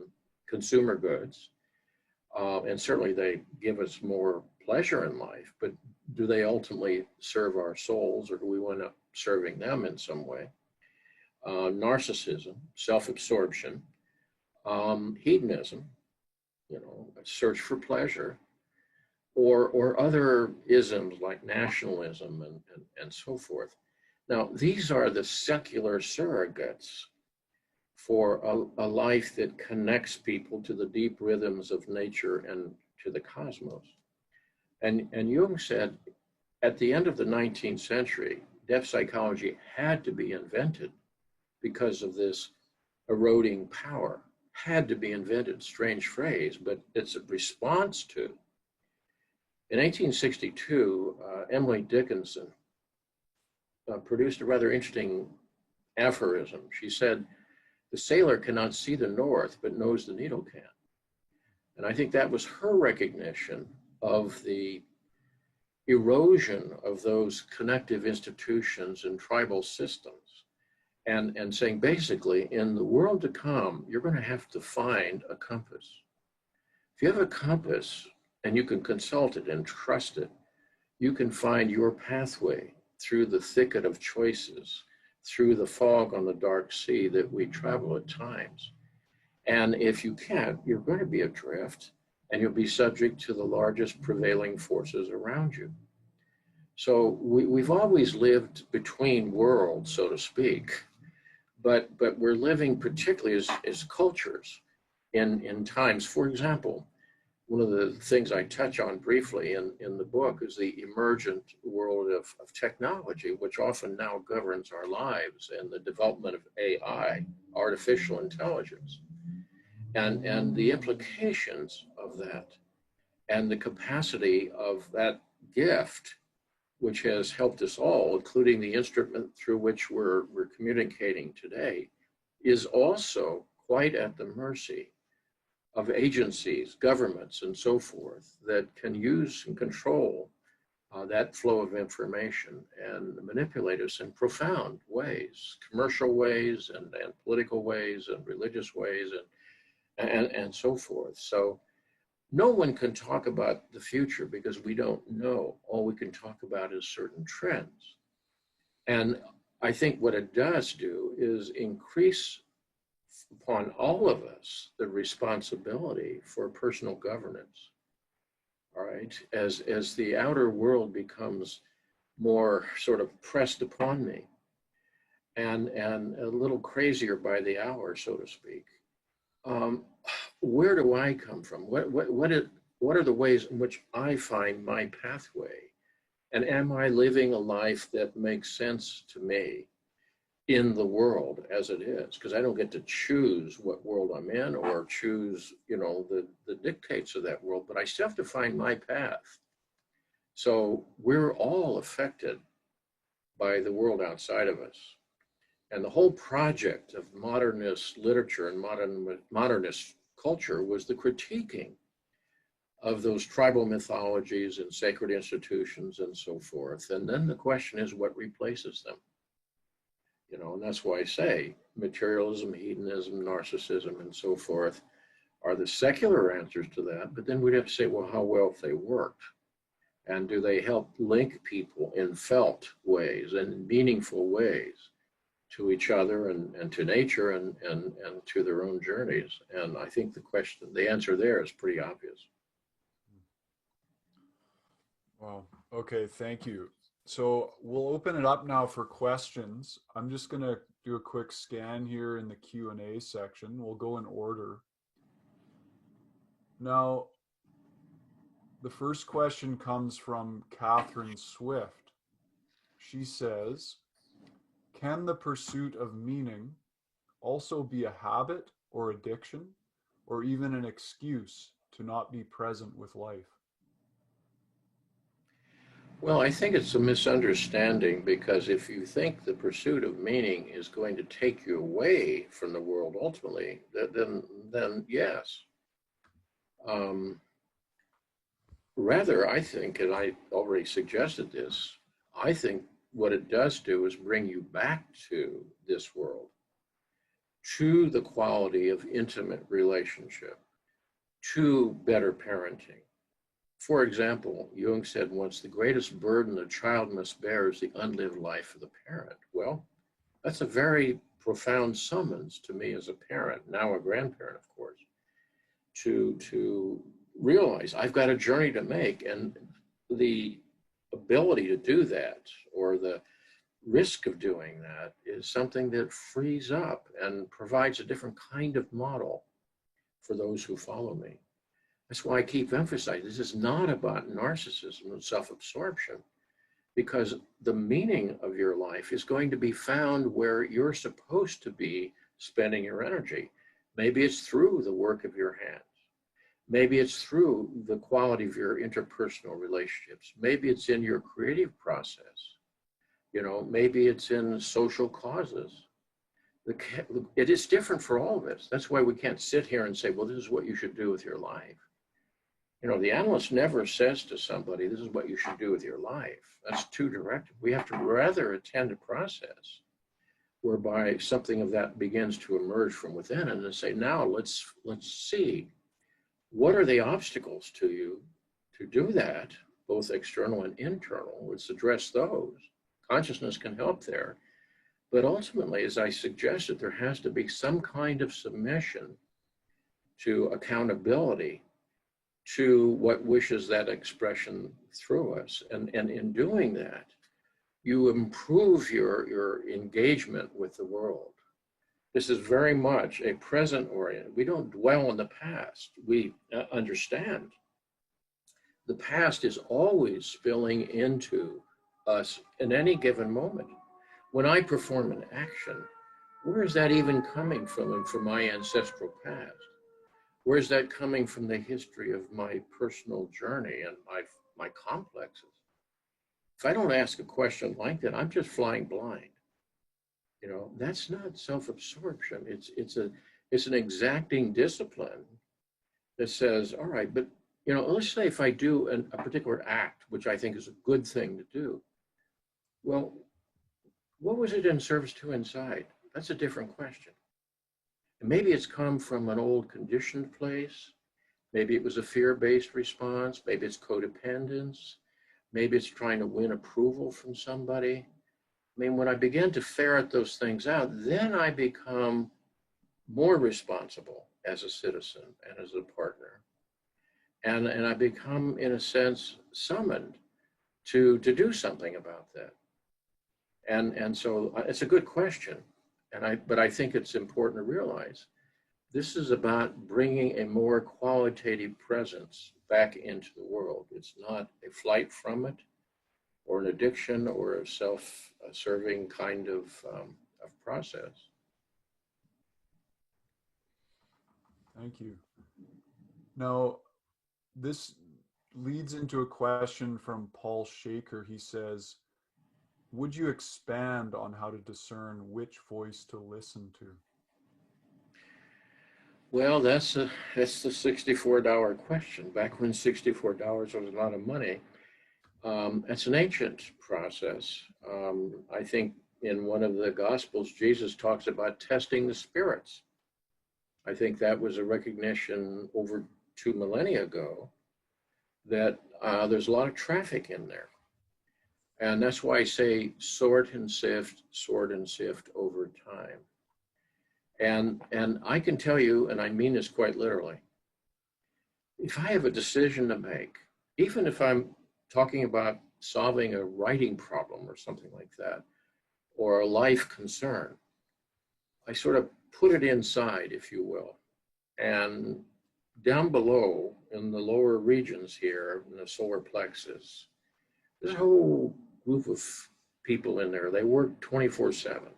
consumer goods. And certainly they give us more pleasure in life, but do they ultimately serve our souls, or do we wind up serving them in some way? Narcissism, self-absorption, hedonism, a search for pleasure, or other isms like nationalism and so forth. Now, these are the secular surrogates for a life that connects people to the deep rhythms of nature and to the cosmos. And Jung said, at the end of the 19th century, depth psychology had to be invented because of this eroding power. Had to be invented, strange phrase, but it's a response to. In 1862, Emily Dickinson produced a rather interesting aphorism. She said, "The sailor cannot see the north, but knows the needle can." And I think that was her recognition of the erosion of those connective institutions and tribal systems. And saying, basically, in the world to come, you're going to have to find a compass. If you have a compass and you can consult it and trust it, you can find your pathway through the thicket of choices, through the fog on the dark sea that we travel at times. And if you can't, you're going to be adrift, and you'll be subject to the largest prevailing forces around you. So we've always lived between worlds, so to speak, but we're living particularly as cultures in times. For example, one of the things I touch on briefly in the book is the emergent world of technology, which often now governs our lives, and the development of AI, artificial intelligence, and the implications of that, and the capacity of that gift, which has helped us all, including the instrument through which we're communicating today, is also quite at the mercy of agencies, governments, and so forth that can use and control that flow of information and manipulate us in profound ways, commercial ways and political ways and religious ways and so forth. So no one can talk about the future because we don't know. All we can talk about is certain trends. And I think what it does do is increase upon all of us the responsibility for personal governance, all right? As the outer world becomes more sort of pressed upon me and a little crazier by the hour, so to speak, where do I come from? What are the ways in which I find my pathway? And am I living a life that makes sense to me in the world as it is? Because I don't get to choose what world I'm in or choose, the dictates of that world, but I still have to find my path. So we're all affected by the world outside of us. And the whole project of modernist literature and modernist culture was the critiquing of those tribal mythologies and sacred institutions and so forth. And then the question is, what replaces them? And that's why I say materialism, hedonism, narcissism, and so forth are the secular answers to that. But then we'd have to say, well, how well if they worked? And do they help link people in felt ways and meaningful ways? to each other and to nature and to their own journeys. And I think the answer there is pretty obvious. Well, okay, thank you. So we'll open it up now for questions. I'm just going to do a quick scan here in the Q&A section. We'll go in order. Now, the first question comes from Catherine Swift. She says, can the pursuit of meaning also be a habit or addiction, or even an excuse to not be present with life? Well, I think it's a misunderstanding, because if you think the pursuit of meaning is going to take you away from the world ultimately, then yes. Rather, I think, and I already suggested this, I think what it does do is bring you back to this world, to the quality of intimate relationship, to better parenting. For example, Jung said once, the greatest burden a child must bear is the unlived life of the parent. Well, that's a very profound summons to me as a parent, now a grandparent, of course, to realize I've got a journey to make, and the ability to do that, or the risk of doing that, is something that frees up and provides a different kind of model for those who follow me. That's why I keep emphasizing this is not about narcissism and self-absorption, because the meaning of your life is going to be found where you're supposed to be spending your energy. Maybe it's through the work of your hands. Maybe it's through the quality of your interpersonal relationships. Maybe it's in your creative process. Maybe it's in social causes. It is different for all of us. That's why we can't sit here and say, well, this is what you should do with your life. The analyst never says to somebody, this is what you should do with your life. That's too directive. We have to rather attend a process whereby something of that begins to emerge from within, and then say, now let's see, what are the obstacles to you to do that, both external and internal? Let's address those. Consciousness can help there. But ultimately, as I suggested, there has to be some kind of submission to accountability to what wishes that expression through us. And in doing that, you improve your engagement with the world. This is very much a present oriented. We don't dwell in the past. We understand the past is always spilling into us in any given moment. When I perform an action, where is that even coming from my ancestral past? Where is that coming from the history of my personal journey and my complexes? If I don't ask a question like that, I'm just flying blind. That's not self-absorption. It's an exacting discipline that says, all right, but let's say if I do a particular act, which I think is a good thing to do, well, what was it in service to inside? That's a different question. And maybe it's come from an old conditioned place. Maybe it was a fear-based response. Maybe it's codependence. Maybe it's trying to win approval from somebody. When I begin to ferret those things out, then I become more responsible as a citizen and as a partner. And I become, in a sense, summoned to do something about that. And so it's a good question. But I think it's important to realize this is about bringing a more qualitative presence back into the world. It's not a flight from it, or an addiction, or a self-serving kind of process. Thank you. Now, this leads into a question from Paul Shaker. He says, would you expand on how to discern which voice to listen to? Well, that's the $64 question. Back when $64 was a lot of money. It's an ancient process. I think in one of the Gospels, Jesus talks about testing the spirits. I think that was a recognition over 2 millennia ago that there's a lot of traffic in there. And that's why I say sort and sift over time. And I can tell you, and I mean this quite literally, if I have a decision to make, even if I'm talking about solving a writing problem or something like that, or a life concern, I sort of put it inside, if you will. And down below in the lower regions here, in the solar plexus, there's a whole group of people in there. They work 24/7.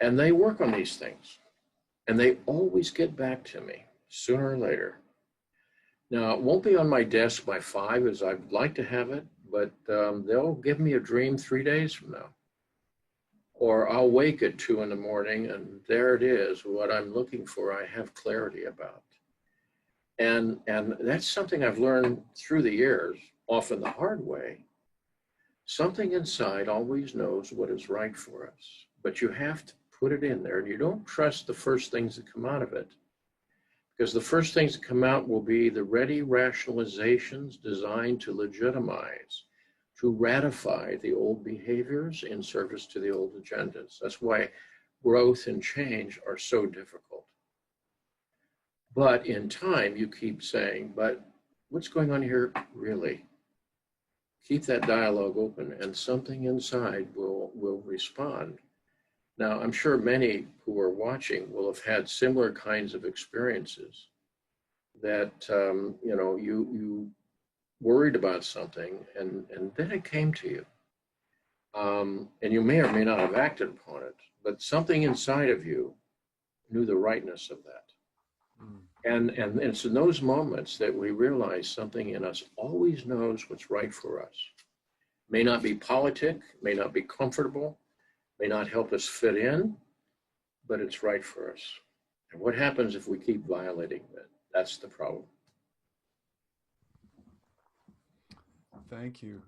And they work on these things. And they always get back to me sooner or later. Now, it won't be on my desk by 5 as I'd like to have it, but they'll give me a dream 3 days from now. Or I'll wake at 2 in the morning and there it is, what I'm looking for, I have clarity about. And that's something I've learned through the years, often the hard way. Something inside always knows what is right for us, but you have to put it in there, and you don't trust the first things that come out of it, because the first things that come out will be the ready rationalizations designed to legitimize, to ratify the old behaviors in service to the old agendas. That's why growth and change are so difficult. But in time, you keep saying, but what's going on here really? Keep that dialogue open, and something inside will respond. Now, I'm sure many who are watching will have had similar kinds of experiences that, you worried about something and then it came to you. And you may or may not have acted upon it, but something inside of you knew the rightness of that. And it's in those moments that we realize something in us always knows what's right for us. May not be politic, may not be comfortable, may not help us fit in, but it's right for us. And what happens if we keep violating that? That's the problem. Thank you.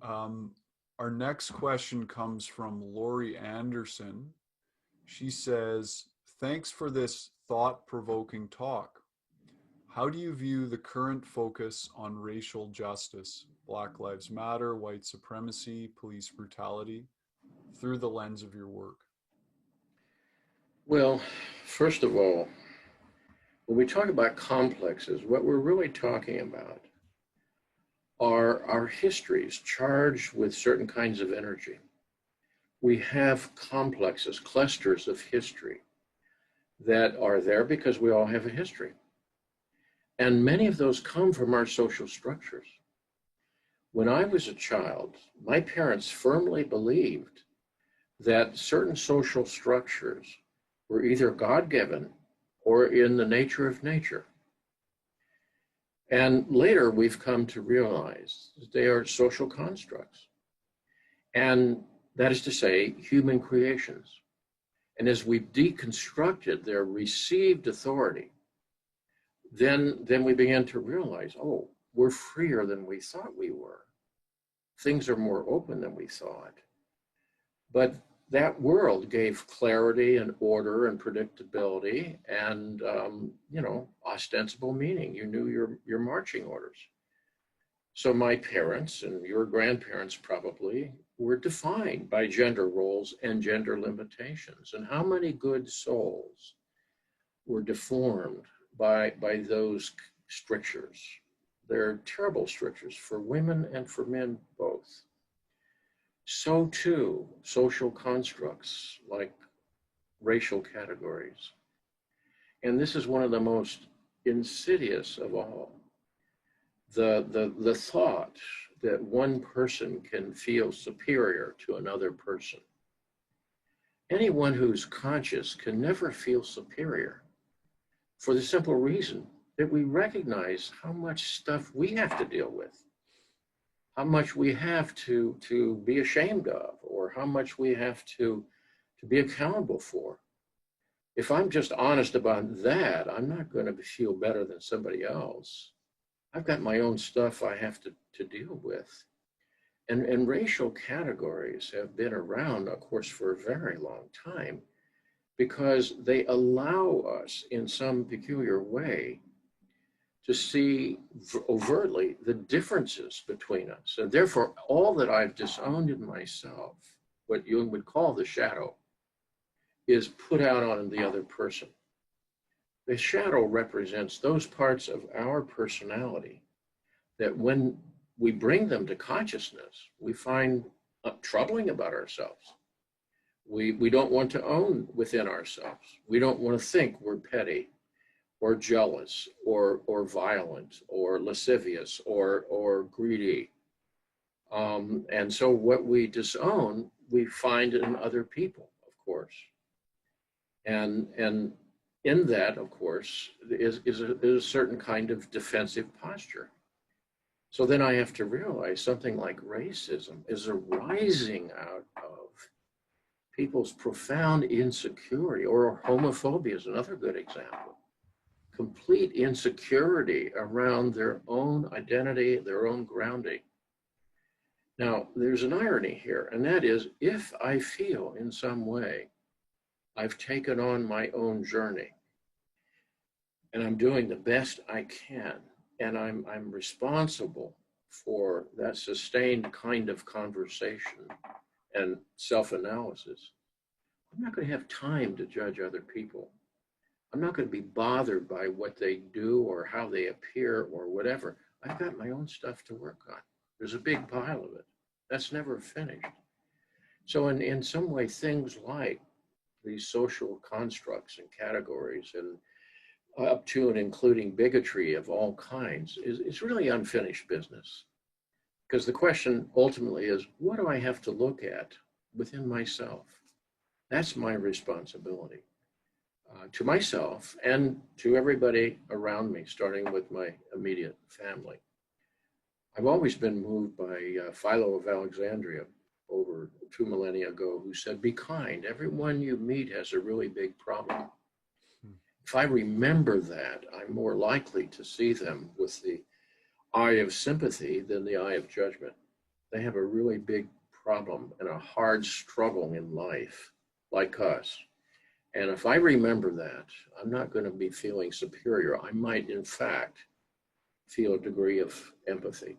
Our next question comes from Lori Anderson. She says, thanks for this thought-provoking talk. How do you view the current focus on racial justice, Black Lives Matter, white supremacy, police brutality, through the lens of your work? Well, first of all, when we talk about complexes, what we're really talking about are our histories charged with certain kinds of energy. We have complexes, clusters of history that are there because we all have a history. And many of those come from our social structures. When I was a child, my parents firmly believed that certain social structures were either God-given or in the nature of nature. And later we've come to realize that they are social constructs. And that is to say, human creations. And as we've deconstructed their received authority, then we began to realize, oh, we're freer than we thought we were. Things are more open than we thought. But that world gave clarity and order and predictability and, ostensible meaning. You knew your marching orders. So my parents and your grandparents probably were defined by gender roles and gender limitations. And how many good souls were deformed by those strictures? They're terrible strictures for women and for men both. So too, social constructs like racial categories. And this is one of the most insidious of all. The thought that one person can feel superior to another person. Anyone who's conscious can never feel superior for the simple reason that we recognize how much stuff we have to deal with, how much we have to be ashamed of, or how much we have to be accountable for. If I'm just honest about that, I'm not going to feel better than somebody else. I've got my own stuff I have to deal with. And racial categories have been around, of course, for a very long time because they allow us in some peculiar way to see overtly the differences between us. And therefore, all that I've disowned in myself, what Jung would call the shadow, is put out on the other person. The shadow represents those parts of our personality that when we bring them to consciousness, we find troubling about ourselves. We don't want to own within ourselves. We don't want to think we're petty or jealous or violent or lascivious or greedy. And so what we disown, we find in other people, of course. And in that, of course, is a certain kind of defensive posture. So then I have to realize something like racism is arising out of people's profound insecurity, or homophobia is another good example. Complete insecurity around their own identity, their own grounding. Now, there's an irony here, and that is if I feel in some way I've taken on my own journey and I'm doing the best I can, and I'm responsible for that sustained kind of conversation and self-analysis, I'm not going to have time to judge other people. I'm not going to be bothered by what they do or how they appear or whatever. I've got my own stuff to work on. There's a big pile of it. That's never finished. So in some way, things like these social constructs and categories and up to and including bigotry of all kinds is really unfinished business. Because the question ultimately is, what do I have to look at within myself? That's my responsibility to myself and to everybody around me, starting with my immediate family. I've always been moved by Philo of Alexandria over 2 millennia ago, who said, be kind. Everyone you meet has a really big problem. If I remember that, I'm more likely to see them with the eye of sympathy than the eye of judgment. They have a really big problem and a hard struggle in life, like us. And if I remember that, I'm not going to be feeling superior. I might, in fact, feel a degree of empathy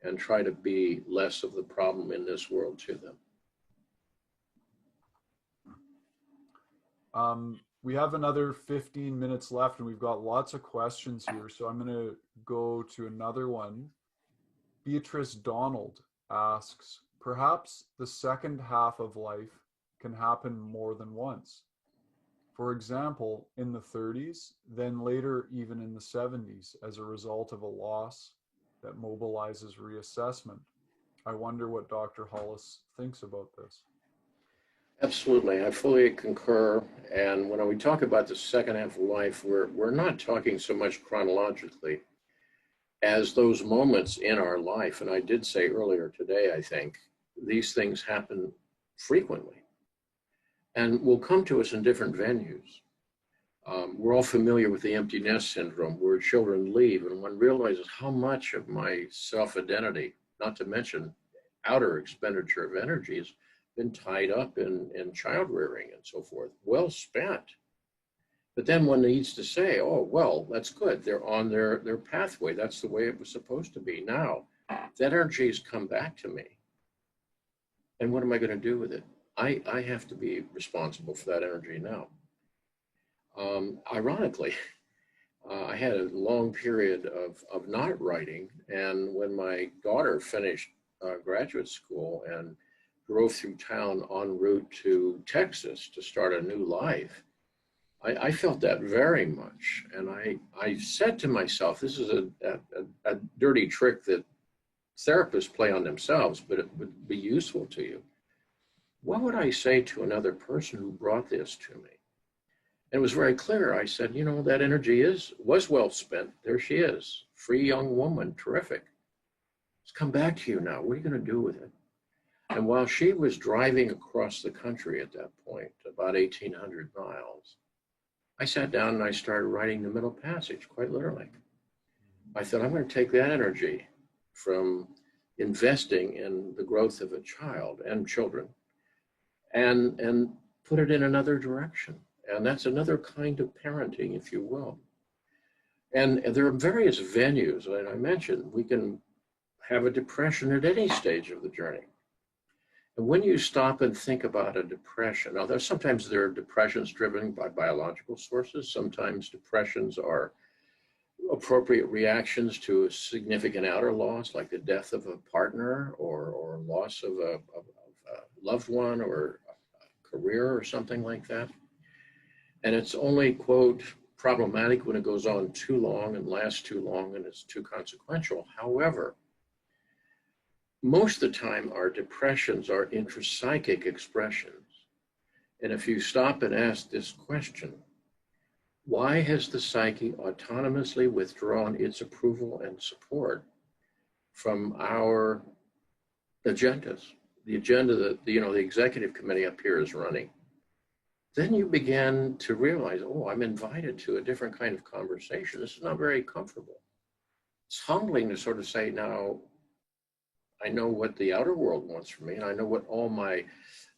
and try to be less of the problem in this world to them. We have another 15 minutes left and we've got lots of questions here. So I'm going to go to another one. Beatrice Donald asks, perhaps the second half of life can happen more than once. For example, in the 30s, then later even in the 70s, as a result of a loss that mobilizes reassessment. I wonder what Dr. Hollis thinks about this. Absolutely, I fully concur. And when we talk about the second half of life, we're not talking so much chronologically as those moments in our life. And I did say earlier today, I think, these things happen frequently and will come to us in different venues. We're all familiar with the empty nest syndrome, where children leave and one realizes how much of my self-identity, not to mention outer expenditure of energy, has been tied up in child rearing and so forth. Well spent. But then one needs to say, oh, well, that's good. They're on their pathway. That's the way it was supposed to be. Now, that energy has come back to me. And what am I going to do with it? I have to be responsible for that energy now. Ironically, I had a long period of not writing. And when my daughter finished graduate school and drove through town en route to Texas to start a new life, I felt that very much. And I said to myself, this is a dirty trick that therapists play on themselves, but it would be useful to you. What would I say to another person who brought this to me? And it was very clear. I said, you know, that energy was well spent. There she is, free young woman, terrific. It's come back to you now. What are you going to do with it? And while she was driving across the country at that point, about 1,800 miles, I sat down and I started writing the middle passage, quite literally. I thought, I'm going to take that energy from investing in the growth of a child and children and put it in another direction. And that's another kind of parenting, if you will. And there are various venues, and I mentioned we can have a depression at any stage of the journey. And when you stop and think about a depression, now sometimes there are depressions driven by biological sources. Sometimes depressions are appropriate reactions to a significant outer loss, like the death of a partner or loss of a loved one or a career or something like that. And it's only, quote, problematic when it goes on too long and lasts too long and it's too consequential. However, most of the time, our depressions are intrapsychic expressions. And if you stop and ask this question, why has the psyche autonomously withdrawn its approval and support from our agendas, the agenda that the executive committee up here is running? Then you begin to realize, oh, I'm invited to a different kind of conversation. This is not very comfortable. It's humbling to sort of say, now, I know what the outer world wants from me, and I know what all my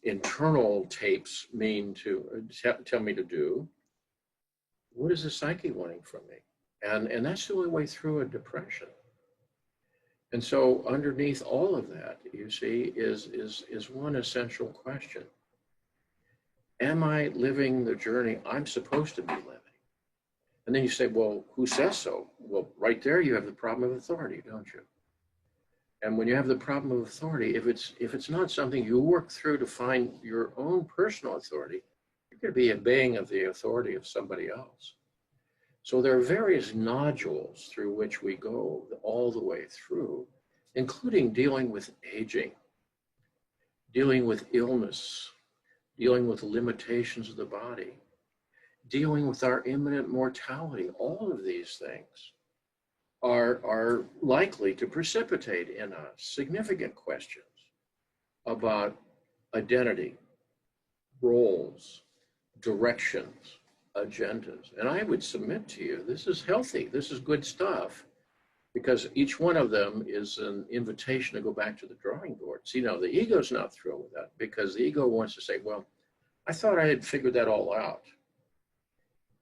internal tapes mean to tell me to do. What is the psyche wanting from me? And that's the only way through a depression. And so underneath all of that, you see, is one essential question. Am I living the journey I'm supposed to be living? And then you say, well, who says so? Well, right there you have the problem of authority, don't you? And when you have the problem of authority, if it's not something you work through to find your own personal authority, you're going to be obeying of the authority of somebody else. So there are various nodules through which we go all the way through, including dealing with aging, dealing with illness, dealing with limitations of the body, dealing with our imminent mortality. All of these things are likely to precipitate in us significant questions about identity, roles, directions, agendas. And I would submit to you, this is healthy, this is good stuff, because each one of them is an invitation to go back to the drawing board. See, now the ego's not thrilled with that, because the ego wants to say, well, I thought I had figured that all out.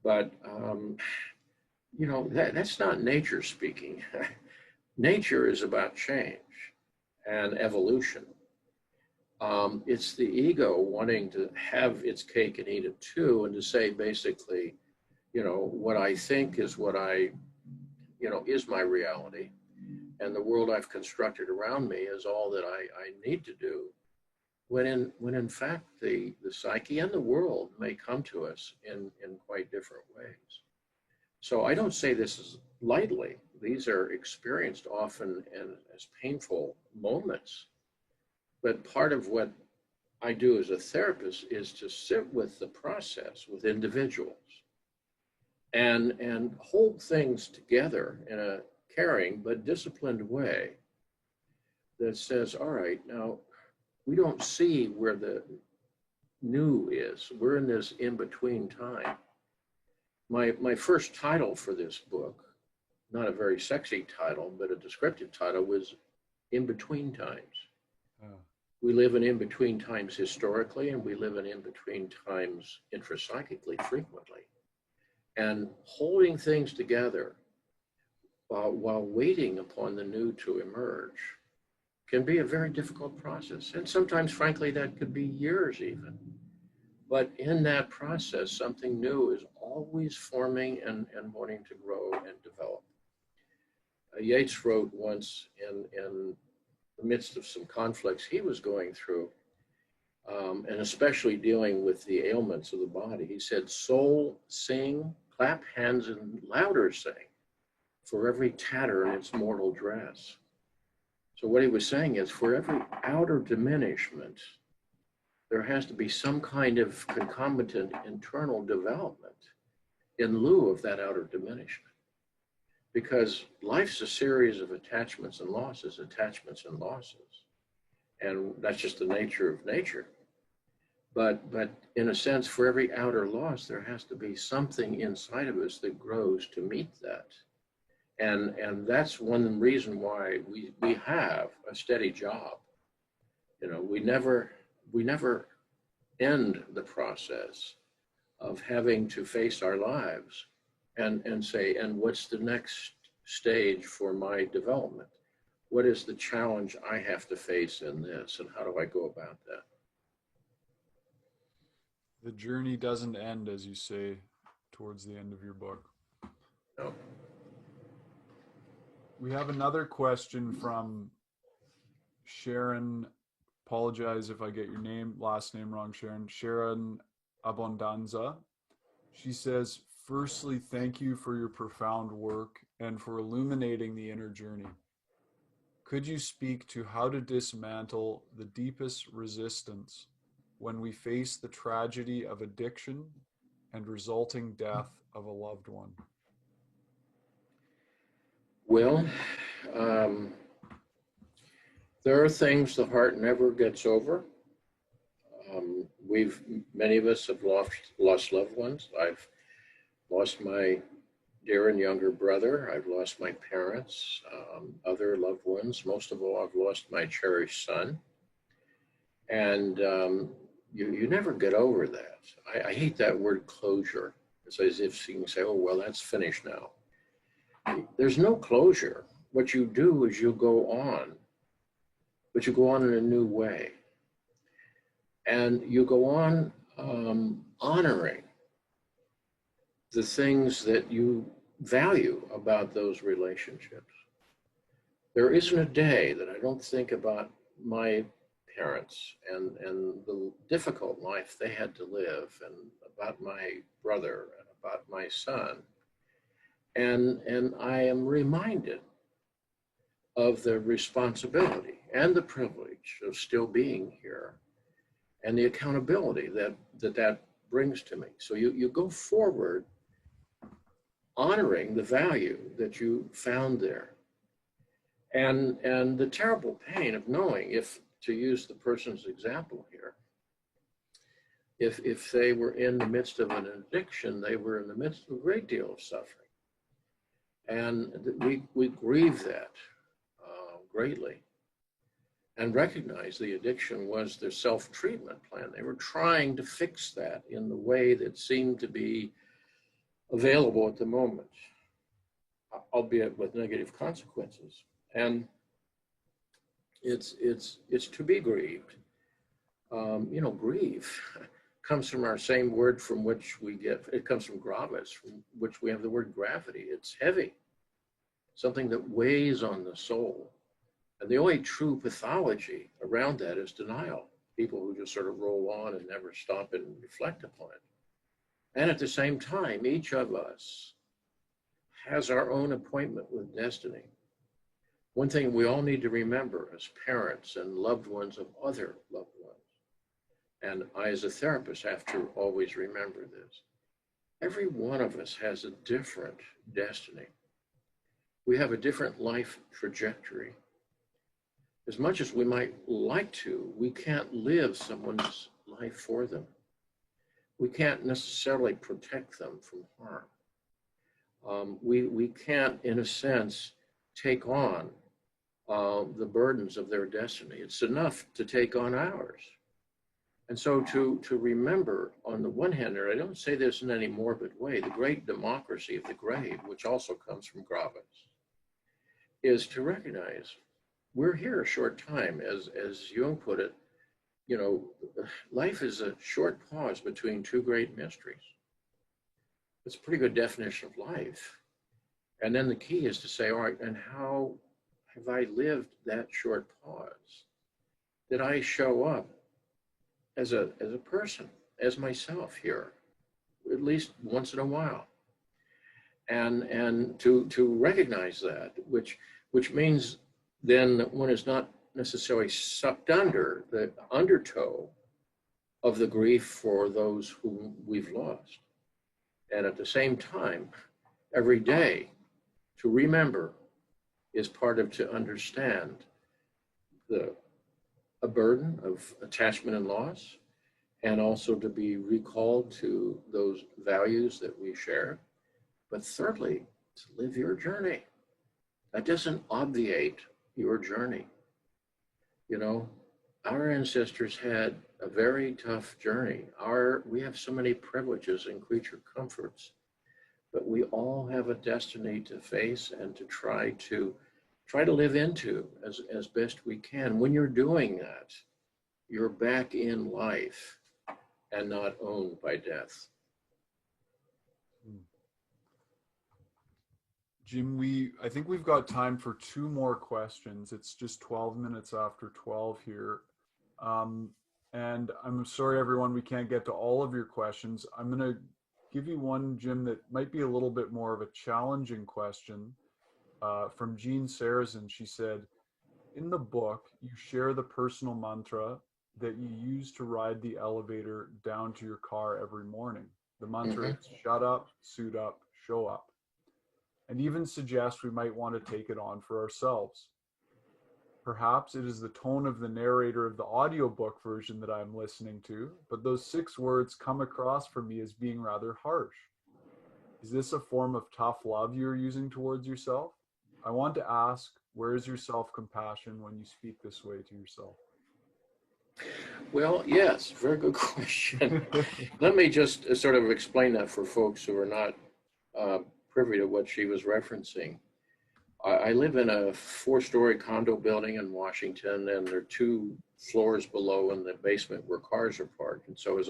But that's not nature speaking. Nature is about change and evolution. It's the ego wanting to have its cake and eat it too, and to say basically, what I think is what is my reality, and the world I've constructed around me is all that I need to do. When in fact the psyche and the world may come to us in quite different ways. So I don't say this is lightly. These are experienced often as painful moments. But part of what I do as a therapist is to sit with the process with individuals and hold things together in a caring but disciplined way that says, all right, now we don't see where the new is. We're in this in-between time. My first title for this book, not a very sexy title, but a descriptive title, was In Between Times. Oh. We live in in-between times historically, and we live in in-between times intrapsychically frequently. And holding things together while waiting upon the new to emerge can be a very difficult process. And sometimes, frankly, that could be years even. But in that process, something new is always forming and wanting to grow and develop. Yeats wrote once in the midst of some conflicts he was going through, and especially dealing with the ailments of the body, he said, soul, sing, clap hands and louder sing, for every tatter in its mortal dress. So what he was saying is, for every outer diminishment, there has to be some kind of concomitant internal development in lieu of that outer diminishment. Because life's a series of attachments and losses. And that's just the nature of nature. But in a sense, for every outer loss, there has to be something inside of us that grows to meet that. And that's one reason why we have a steady job. We never end the process of having to face our lives and say, and what's the next stage for my development? What is the challenge I have to face in this, and how do I go about that? The journey doesn't end, as you say, towards the end of your book. No. We have another question from Sharon. Apologize if I get your last name wrong, Sharon. Sharon Abondanza. She says, firstly, thank you for your profound work and for illuminating the inner journey. Could you speak to how to dismantle the deepest resistance when we face the tragedy of addiction and resulting death of a loved one? Well, there are things the heart never gets over. Many of us have lost loved ones. I've lost my dear and younger brother. I've lost my parents, other loved ones. Most of all, I've lost my cherished son. And you never get over that. I hate that word closure. It's as if you can say, oh, well, that's finished now. There's no closure. What you do is you go on, but you go on in a new way. And you go on honoring the things that you value about those relationships. There isn't a day that I don't think about my parents and the difficult life they had to live, and about my brother and about my son. And I am reminded of the responsibility and the privilege of still being here, and the accountability that brings to me. So you go forward honoring the value that you found there. And the terrible pain of knowing, if, to use the person's example here, if they were in the midst of an addiction, they were in the midst of a great deal of suffering. And we grieve that greatly, and recognize the addiction was their self-treatment plan. They were trying to fix that in the way that seemed to be available at the moment, albeit with negative consequences. And it's to be grieved. Grieve comes from our same word from which we get, it comes from gravis, from which we have the word gravity. It's heavy, something that weighs on the soul. And the only true pathology around that is denial. People who just sort of roll on and never stop and reflect upon it. And at the same time, each of us has our own appointment with destiny. One thing we all need to remember as parents and loved ones of other loved ones, and I as a therapist have to always remember this, every one of us has a different destiny. We have a different life trajectory. As much as we might like to, we can't live someone's life for them. We can't necessarily protect them from harm. We can't, in a sense, take on the burdens of their destiny. It's enough to take on ours. And so to remember, on the one hand, and I don't say this in any morbid way, the great democracy of the grave, which also comes from gravis, is to recognize we're here a short time. As Jung put it, life is a short pause between two great mysteries. It's a pretty good definition of life. And then the key is to say, all right, and how have I lived that short pause? Did I show up as a person, as myself here, at least once in a while? And to recognize that, which means then that one is not necessarily sucked under the undertow of the grief for those whom we've lost. And at the same time, every day, to remember is part of to understand a burden of attachment and loss, and also to be recalled to those values that we share. But thirdly, to live your journey. That doesn't obviate your journey. Our ancestors had a very tough journey. We have so many privileges and creature comforts but we all have a destiny to face and to try to live into as best we can. When you're doing that, you're back in life and not owned by death. Jim, I think we've got time for two more questions. It's just 12 minutes after 12 here. And I'm sorry, everyone, we can't get to all of your questions. I'm going to give you one, Jim, that might be a little bit more of a challenging question from Jean Sarazen. She said, in the book, you share the personal mantra that you use to ride the elevator down to your car every morning. The mantra is shut up, suit up, show up, and even suggest we might want to take it on for ourselves. Perhaps it is the tone of the narrator of the audiobook version that I'm listening to, but those 6 words come across for me as being rather harsh. Is this a form of tough love you're using towards yourself? I want to ask, where is your self-compassion when you speak this way to yourself? Well, yes, very good question. Let me just sort of explain that for folks who are not privy to what she was referencing. I live in a 4-story condo building in Washington, and there are 2 floors below in the basement where cars are parked. And so as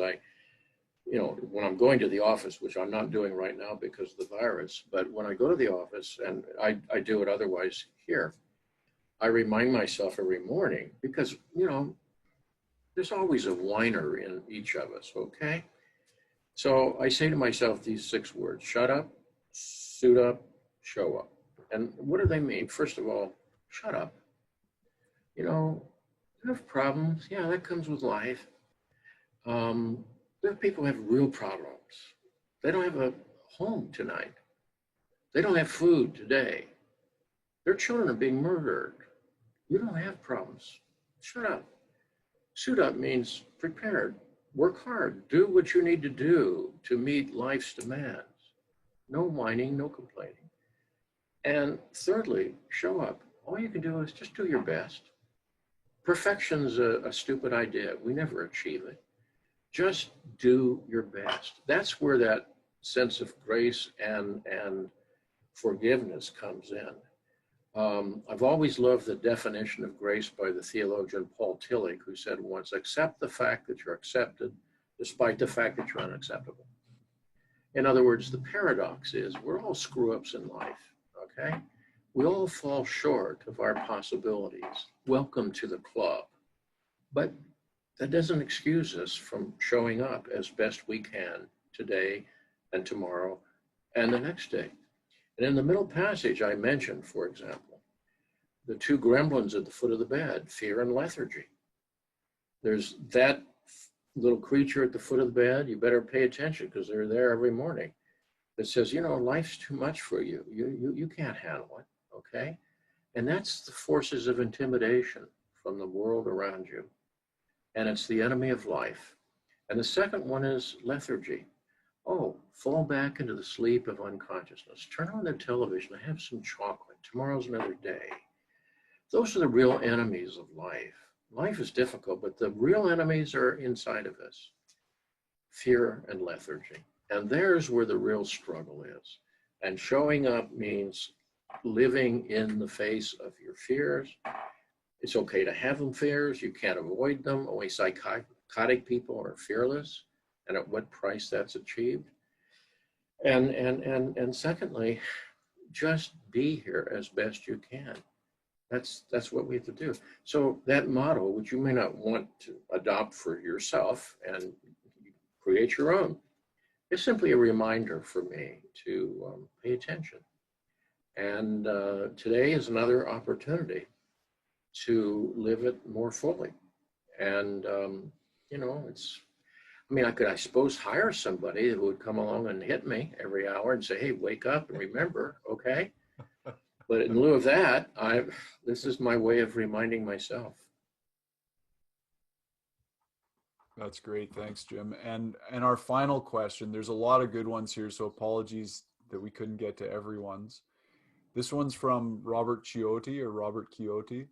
when I'm going to the office, which I'm not doing right now because of the virus, but when I go to the office, and I do it otherwise here, I remind myself every morning because, there's always a whiner in each of us, okay? So I say to myself these 6 words: shut up, suit up, show up. And what do they mean? First of all, shut up. You have problems. Yeah, that comes with life. There are people who have real problems. They don't have a home tonight. They don't have food today. Their children are being murdered. You don't have problems. Shut up. Suit up means prepared. Work hard. Do what you need to do to meet life's demands. No whining, no complaining. And thirdly, show up. All you can do is just do your best. Perfection's a stupid idea. We never achieve it. Just do your best. That's where that sense of grace and forgiveness comes in. I've always loved the definition of grace by the theologian Paul Tillich, who said once, accept the fact that you're accepted despite the fact that you're unacceptable. In other words, the paradox is we're all screw-ups in life, okay? We all fall short of our possibilities. Welcome to the club. But that doesn't excuse us from showing up as best we can today and tomorrow and the next day. And in the middle passage, I mentioned, for example, the 2 gremlins at the foot of the bed, fear and lethargy. There's that little creature at the foot of the bed. You better pay attention because they're there every morning. That says, life's too much for you. You can't handle it, okay? And that's the forces of intimidation from the world around you. And it's the enemy of life. And the second one is lethargy. Oh, fall back into the sleep of unconsciousness. Turn on the television, have some chocolate. Tomorrow's another day. Those are the real enemies of life. Life is difficult, but the real enemies are inside of us. Fear and lethargy. And there's where the real struggle is. And showing up means living in the face of your fears. It's okay to have them fears. You can't avoid them. Only psychotic people are fearless, and at what price that's achieved. And secondly, just be here as best you can. That's what we have to do. So that model, which you may not want to adopt for yourself and create your own, is simply a reminder for me to pay attention. And today is another opportunity to live it more fully. And, I could, I suppose, hire somebody that would come along and hit me every hour and say, hey, wake up and remember, okay? But in lieu of that, this is my way of reminding myself. That's great. Thanks, Jim. And our final question, there's a lot of good ones here, so apologies that we couldn't get to everyone's. This one's from Robert Chiotti.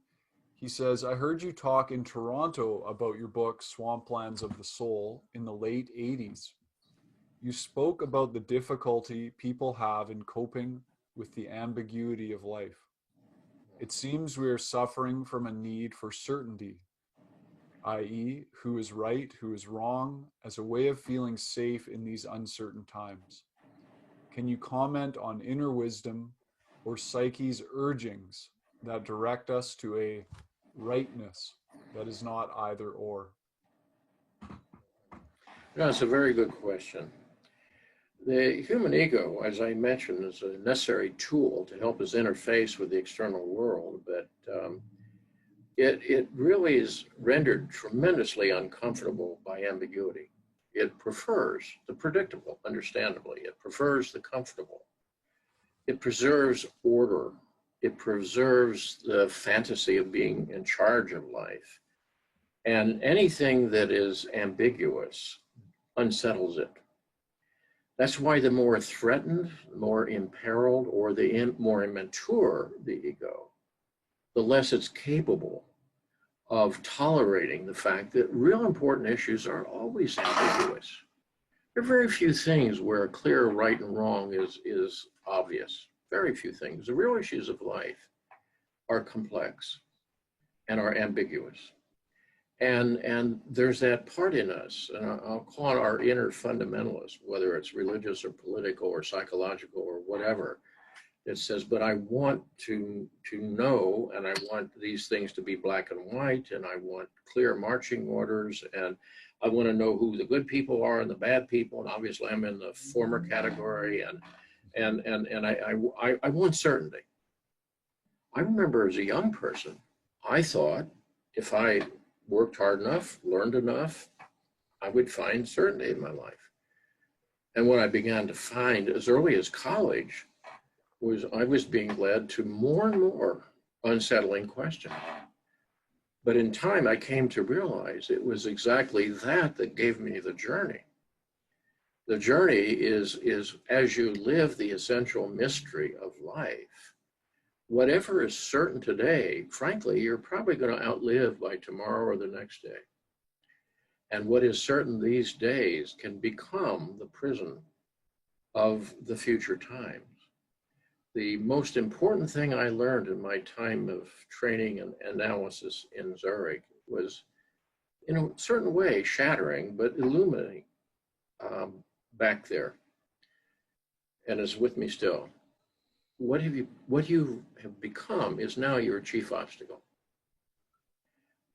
He says, I heard you talk in Toronto about your book, Swamplands of the Soul, in the late 80s. You spoke about the difficulty people have in coping with the ambiguity of life. It seems we are suffering from a need for certainty, i.e., who is right, who is wrong, as a way of feeling safe in these uncertain times. Can you comment on inner wisdom or psyche's urgings that direct us to a rightness that is not either or? That's a very good question. The human ego, as I mentioned, is a necessary tool to help us interface with the external world, but it really is rendered tremendously uncomfortable by ambiguity. It prefers the predictable, understandably. It prefers the comfortable. It preserves order. It preserves the fantasy of being in charge of life. And anything that is ambiguous unsettles it. That's why the more threatened, the more imperiled, or the more immature the ego, the less it's capable of tolerating the fact that real important issues are always ambiguous. There are very few things where a clear right and wrong is obvious. Very few things. The real issues of life are complex and are ambiguous. And there's that part in us, and I'll call it our inner fundamentalist, whether it's religious or political or psychological or whatever. It says, but I want to know, and I want these things to be black and white, and I want clear marching orders, and I want to know who the good people are and the bad people, and obviously I'm in the former category, and I want certainty. I remember as a young person, I thought if I worked hard enough, learned enough, I would find certainty in my life. And what I began to find as early as college was I was being led to more and more unsettling questions. But in time, I came to realize it was exactly that gave me the journey. The journey is as you live the essential mystery of life, whatever is certain today, frankly, you're probably going to outlive by tomorrow or the next day. And what is certain these days can become the prison of the future times. The most important thing I learned in my time of training and analysis in Zurich was, in a certain way, shattering, but illuminating back there, and is with me still. What you have become is now your chief obstacle.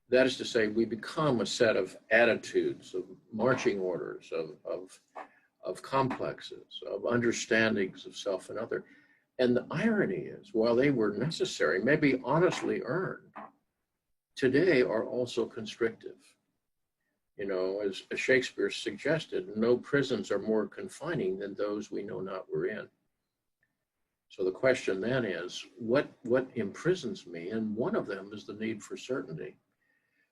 That is to say, we become a set of attitudes, of marching orders, of complexes, of understandings of self and other. And the irony is, while they were necessary, maybe honestly earned, today are also constrictive. You know, as Shakespeare suggested, no prisons are more confining than those we know not we're in. So the question then is, what imprisons me? And one of them is the need for certainty,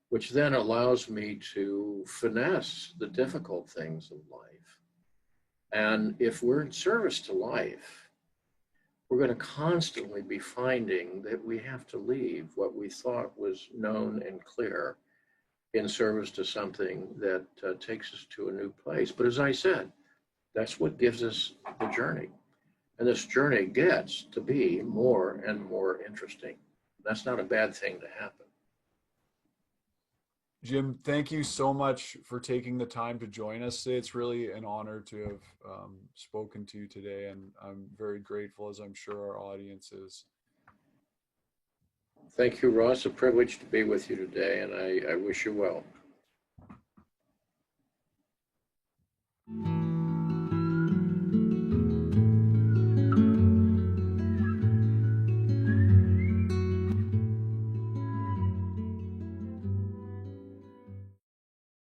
which then allows me to finesse the difficult things of life. And if we're in service to life, we're going to constantly be finding that we have to leave what we thought was known and clear in service to something that takes us to a new place. But as I said, that's what gives us the journey. And this journey gets to be more and more interesting. That's not a bad thing to happen. Jim, thank you so much for taking the time to join us today. It's really an honor to have spoken to you today, and I'm very grateful, as I'm sure our audience is. Thank you, Ross. A privilege to be with you today, and I wish you well.